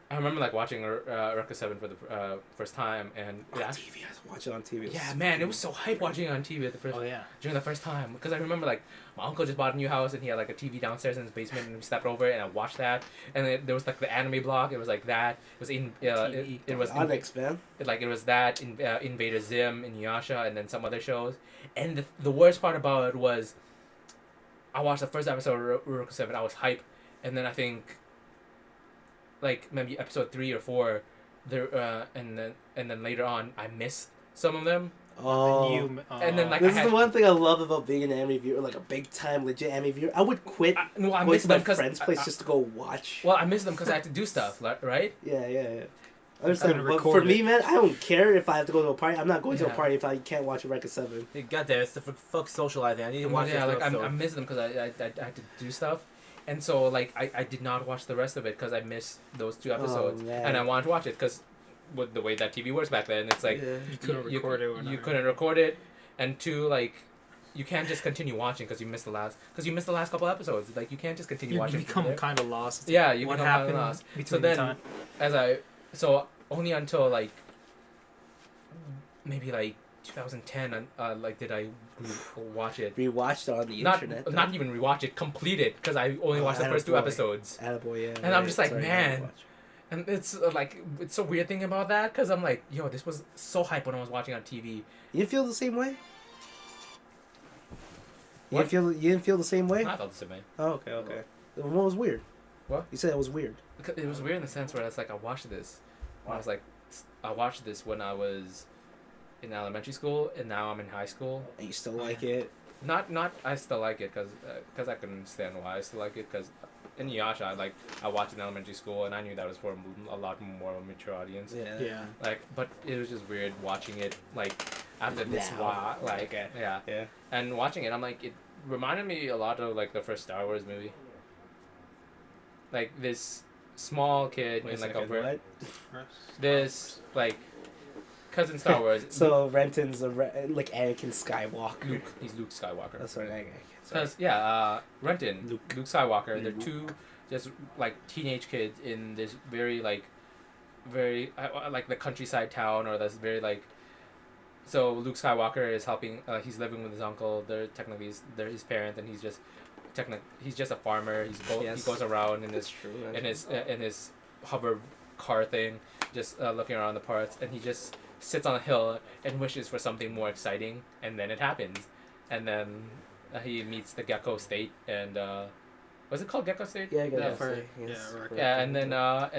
I remember like watching Eureka 7 for the first time, and On TV, I was watching it on TV. yeah, man, it was so hype watching it on TV at the first Oh yeah. during the first time, because I remember like my uncle just bought a new house and he had like a TV downstairs in his basement, and we stepped over it and I watched that, and there was like the anime blog. It was like that. It was it was Onyx, man. it was that Invader Zim, Inuyasha, and then some other shows. And the worst part about it was, I watched the first episode of Eureka 7. I was hype, and then I think, like maybe episode 3 or 4, there and then later on I missed some of them. Oh. And then, like, this I is the one thing I love about being an anime viewer, like a big time legit anime viewer. I would quit I going missed to them my because friend's place just to go watch. well, I missed them because I had to do stuff, right? Yeah. I understand. gonna But for record me, it. man, I don't care if I have to go to a party. I'm not going to a Yeah. party if I can't watch a Record 7. Hey, goddamn, it's the fuck socializing. I need to watch Yeah, this like episode. I missed them because I had to do stuff, and so like I did not watch the rest of it because I missed those 2 episodes, man. and I wanted to watch it because with the way that TV works back then, it's like yeah. You couldn't record it. Or you nothing. couldn't record it, and 2, like you can't just continue watching because you missed the last couple episodes. Like you can't just continue You watching. become from there. kind of lost. Yeah, you what become kinda happened lost. between So the then, time? so only until like maybe like 2010, like did I watch it. Rewatched it on the Not internet. not even rewatch it, complete it because I only watched the first 2 attaboy. episodes. Attaboy, yeah. And I'm just like, Sorry, man. watch. And it's like it's a weird thing about that because I'm like, yo, this was so hype when I was watching on TV. You didn't feel the same way? You What? didn't feel the same way? I felt the same way. Oh, okay. What was weird? What? You said it was weird. Because it was weird in the sense where it's like I watched this. When I was like, I watched this when I was in elementary school, and now I'm in high school. And you still like it? Not I still like it because I can understand why I still like it because in Inuyasha I watched in elementary school and I knew that was for a lot more mature audience. Yeah. Yeah. Like, but it was just weird watching it like after this Now. while, like Okay. yeah, Yeah. and watching it, I'm like it reminded me a lot of like the first Star Wars movie. Like this small kid Wait in like second, a what? this like cousin Star Wars. So Renton's like Anakin Skywalker. Luke, he's Luke Skywalker. That's right, Anakin. Because Renton, Luke. Luke Skywalker, they're Luke. 2 just like teenage kids in this very like the countryside town or this very like. So Luke Skywalker is helping. He's living with his uncle. They're his parents, and he's just he's just a farmer. He Yes. goes around in That's this true. in his hover car thing, just looking around the parts, and he just sits on a hill and wishes for something more exciting, and then it happens, and then he meets the Gecko State, and was it called Gecko State? Yeah, I got Yeah. that. for- Yes. yeah, right. Yeah, and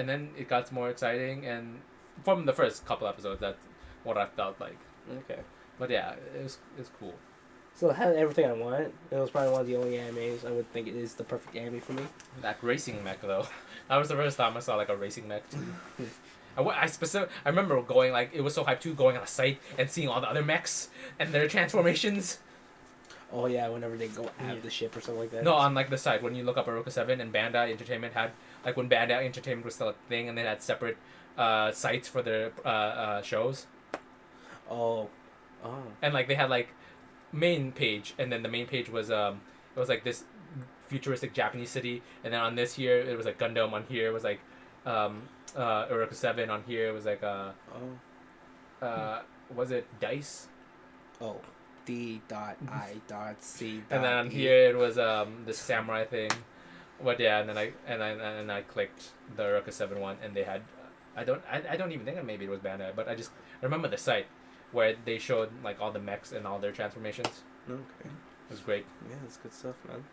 then it got more exciting, and from the first couple episodes, that's what I felt like. Okay. But yeah, it was cool. So it had everything I want. It was probably one of the only animes I would think it is the perfect anime for me. That racing mech though, that was the first time I saw like a racing mech too. I remember going like it was so hyped too, going on a site and seeing all the other mechs and their transformations. Oh yeah, whenever they go out of the ship or something like that. No, on like the site when you look up Aruka 7 and Bandai Entertainment had like when Bandai Entertainment was still a thing and they had separate sites for their shows. Oh. And like they had like main page and then the main page was it was like this futuristic Japanese city, and then on this here it was like Gundam, on here it was like Eureka 7, on here it was like was it Dice? Oh. D.I.C. And then on here it was the samurai thing. But yeah, and then I clicked the Eureka 7 one, and they had I don't even think maybe it was Bandai, but I remember the site where they showed like all the mechs and all their transformations. Okay. It was great. Yeah, that's good stuff, man.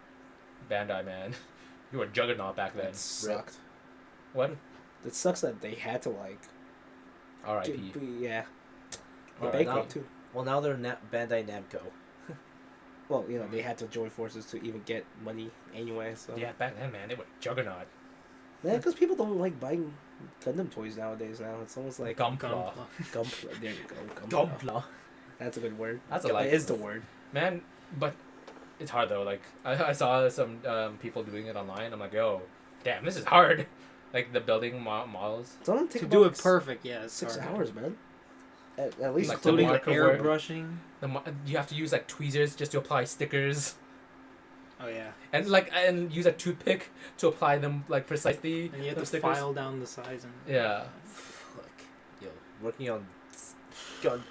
Bandai, man. You were juggernaut back then. That sucked. What? It sucks that they had to like. R.I.P. Yeah. They're Alright, bankrupt too. Well, now they're Bandai Namco. Well, you know, they had to join forces to even get money anyway. So Yeah, back then, man, they were juggernaut. yeah, because people don't like buying Gundam toys nowadays. Now it's almost like Gunpla. Gumpla. There you go. Dumpla. That's a good word. That's a It like. is the word. Man, but it's hard though. Like I saw some people doing it online. I'm like, yo, damn, this is hard. Like the building models. It's only take To about do it perfect, yeah. It's 6 hard. hours, man. At least Like Including the marker work. airbrushing. You have to use like tweezers just to apply stickers. Oh yeah. and use a toothpick to apply them like precisely. And you have the to stickers. file down the size and. Yeah. Fuck. Yo, working on gun.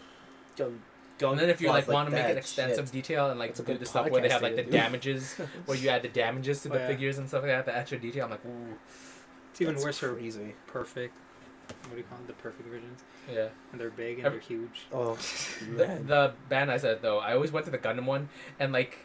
And then if you like want to make that it extensive shit. detail and like It's a do good the stuff where they have like the podcast, dude. damages, where you add the damages to Oh, the yeah. figures and stuff like that, the extra detail, I'm like, ooh, It's even That's worse for crazy. perfect. What do you call it? The perfect versions. yeah. And they're big and Every- they're huge. Oh, The, man. the band I said though, I always went to the Gundam one, and like,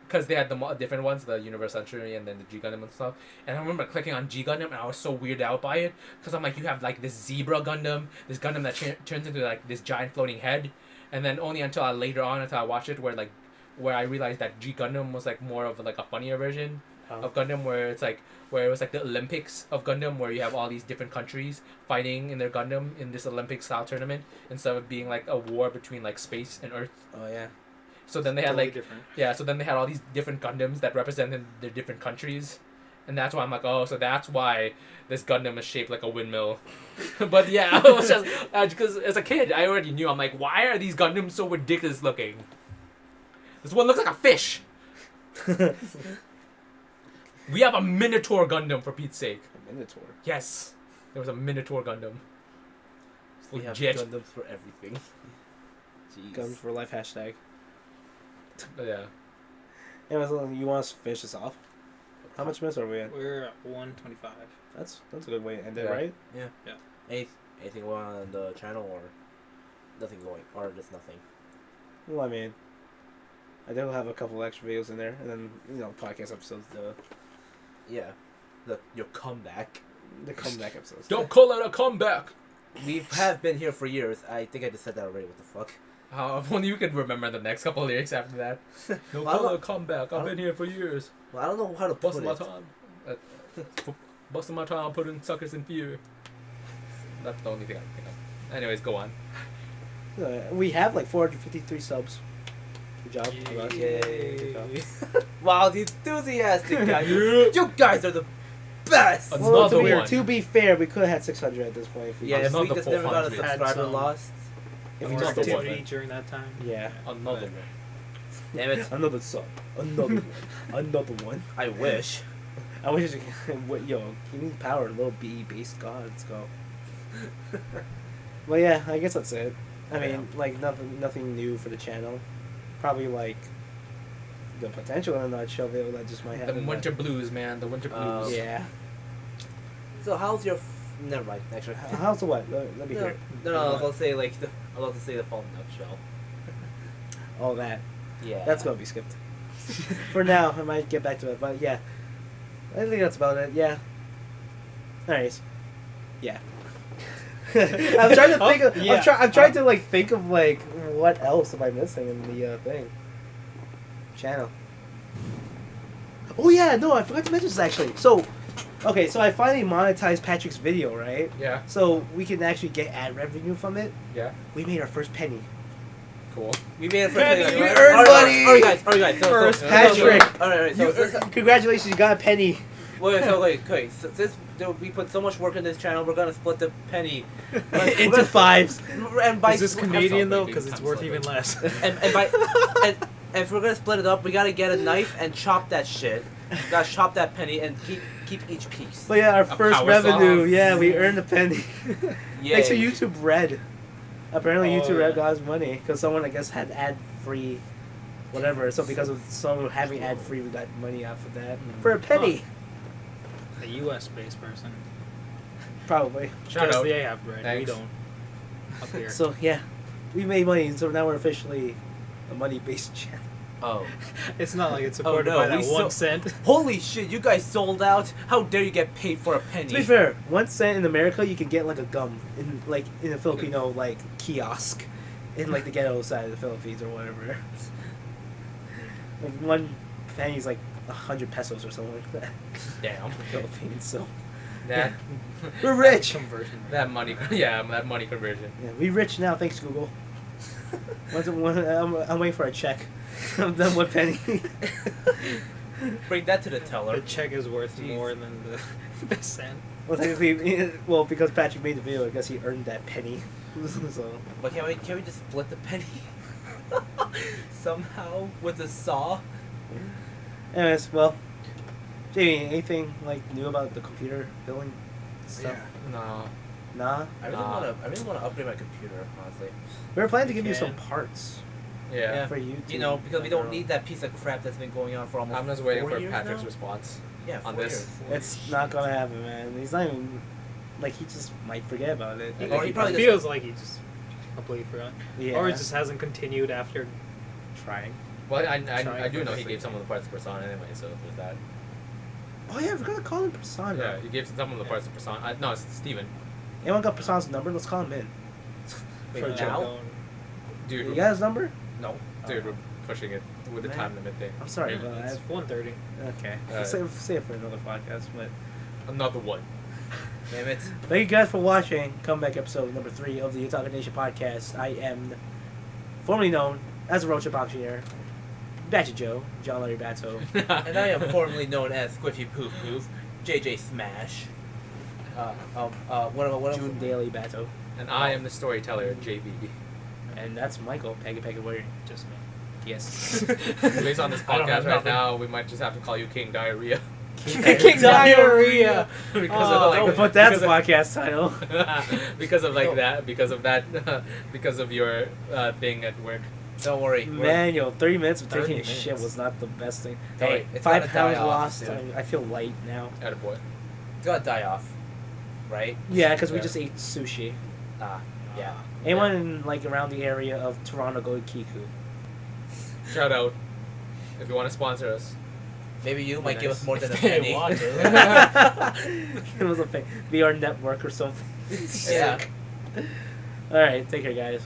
because they had the different ones, the Universe Century and then the G Gundam and stuff. And I remember clicking on G Gundam, and I was so weirded out by it, because I'm like, you have like this zebra Gundam, this Gundam that turns into like this giant floating head, and then only until I later on, until I watched it, where I realized that G Gundam was like more of like a funnier version of Gundam, where it was like the Olympics of Gundam, where you have all these different countries fighting in their Gundam in this Olympic style tournament, instead of being like a war between like space and Earth. Oh yeah. So then they had Totally like different. yeah, so then they had all these different Gundams that represented their different countries, and that's why I'm like, oh, so that's why this Gundam is shaped like a windmill. But yeah, I was just because as a kid I already knew, I'm like, why are these Gundams so ridiculous looking? This one looks like a fish. We have a Minotaur Gundam, for Pete's sake. A Minotaur. Yes, there was a Minotaur Gundam. It's We have legit. Gundams for everything. Jeez. Guns for life hashtag. But yeah. Anyways, you want us to finish this off? How much minutes are we at? We're at 125. That's a good way to end it, Yeah. right? Anything going on the channel or nothing going or just nothing? Well, I mean, I do have a couple extra videos in there, and then podcast episodes, Yeah, your comeback. the comeback episodes. Don't call it a comeback. We have been here for years. I think I just said that already. What the fuck? If only you could remember the next couple of lyrics after that. No Well, I call don't- it a comeback. I've been here for years. Well, I don't know how to put Busting it. my time. Busting my time, putting suckers in fear. That's the only thing I can think of. Anyways, go on. We have like 453 subs. Good job. Yay. Congrats. Yay. Good job. Wow, the enthusiastic guy. You guys are the best. Another Well, one. to be fair, we could have had 600 at this point. If we Yeah, if just, we Another just never got a 400. subscriber Had some- lost. if we More just Another did one. activity during that time. Yeah. Another one. Damn it. Another sub. Another one. Another one. I wish. I wish yo, give me power, little bee based god. Let's go. Well, yeah, I guess that's it. I mean, like nothing new for the channel. Probably like the potential in a nutshell video that just might The happen. winter blues, man. The winter blues. Yeah. So how's your? Never mind. Actually. How's the what? Let me hear. No, I'll say like I'll have to say the full nutshell. All that. Yeah. That's gonna be skipped. For now, I might get back to it, but yeah. I think that's about it. Yeah. Anyways. Yeah. I'm trying to think of. yeah. I'm trying to like think of like what else am I missing in the thing. Channel. Oh yeah, no, I forgot to mention this actually. So, okay, so I finally monetized Patrick's video, right? Yeah. So we can actually get ad revenue from it. Yeah. We made our first penny. Cool. We made it for Penny, Alright, we alright, earned alright, money! Alright, guys. First So, Patrick. Alright, so Congratulations, you got a penny. wait. So since we put so much work in this channel, we're gonna split the penny Into fives. And by Is this Canadian though? Big Because it's time worth slipper. even less. and by and if we're gonna split it up, we gotta get a knife and chop that shit. Gotta chop that penny and keep each piece. But yeah, our A first power revenue. saw. Yeah, we earned a penny. Yeah. Thanks to YouTube Red. Apparently, Oh, YouTube Red yeah. got us money because someone, I guess, had ad-free, whatever. So because of someone having ad-free, we got money off of that for a penny. A US based person. Probably. Shout Because out. they have bread. Thanks. We don't. Up here. So yeah, we made money. So now we're officially a money-based channel. Oh. It's not like it's supported no, by that we 1 cent. Holy shit! You guys sold out. How dare you get paid for a penny? To be fair, 1 cent in America, you can get like a gum in a Filipino like kiosk, in like the ghetto side of the Philippines or whatever. Like 1 penny is like 100 pesos or something like that Damn. in the Philippines. So That we're rich. Conversion. that money. Yeah, that money conversion. Yeah, we rich now, thanks Google. I'm waiting for a check. I'm done with penny. Bring that to the The teller. check is worth Jeez. more than the cent. Well, technically, because Patrick made the video, I guess he earned that penny. So But can we just split the penny somehow with a saw? Anyways, well, Jayvee, anything like new about the computer billing stuff? No. Nah. I really want to upgrade my computer, honestly. We were planning to You give you some can. parts Yeah. for you. You know, because we don't need that piece of crap that's been going on for almost I'm just waiting 4 for years Patrick's now? response. Yeah, on 4 this. years. 4 It's years. not gonna happen, man. He's not even like he just might forget about it. Or he probably It feels like he just completely forgot. Yeah. Or it just hasn't continued after. trying. Well, I Trying do for know the he gave second. some of the parts to Persona anyway, so there's that. Oh yeah, I forgot to call him Persona. Yeah, he gave some of the parts to Persona. No, it's Steven. Anyone got Persona's number? Let's call him in. Wait, for now? going- Dude, You got his number? No. dude, we're pushing it with the Man. time limit thing. I'm sorry, Yeah, but it's 1:30. okay. Alright. Save it for another podcast. But Another one. Damn it. thank you guys for watching. Comeback episode number 3 of the Otaku Nation podcast. I am formerly known as Rocha Boxier, BaachiJoe, John Larry Bato. And I am formerly known as Squiffy Poof Poof, JJ Smash. What June Daily Bato. And I am the storyteller, Jayvee. And that's Michael, Peggy Warrior. Just me. Yes. Based on this I don't podcast have right nothing. now, we might just have to call you King Diarrhea. King Diarrhea. because Oh, of But put that because of- podcast title. because of like No. that, because of that, because of your thing at work. Don't worry. Manual, 30 minutes of 30 taking a shit minutes. was not the best thing. Don't Hey, worry, it's 5 gonna pounds die off lost. soon. I feel light now. Attaboy. It's gotta die off. Right? Yeah, because we Yeah. just ate sushi. Ah, yeah. Anyone in like around the area of Toronto, go to Kiku. Shout out if you want to sponsor us. Maybe you might give us Nice. more than a If they penny. want it. It was a fake VR network or something. Yeah. All right, take care, guys.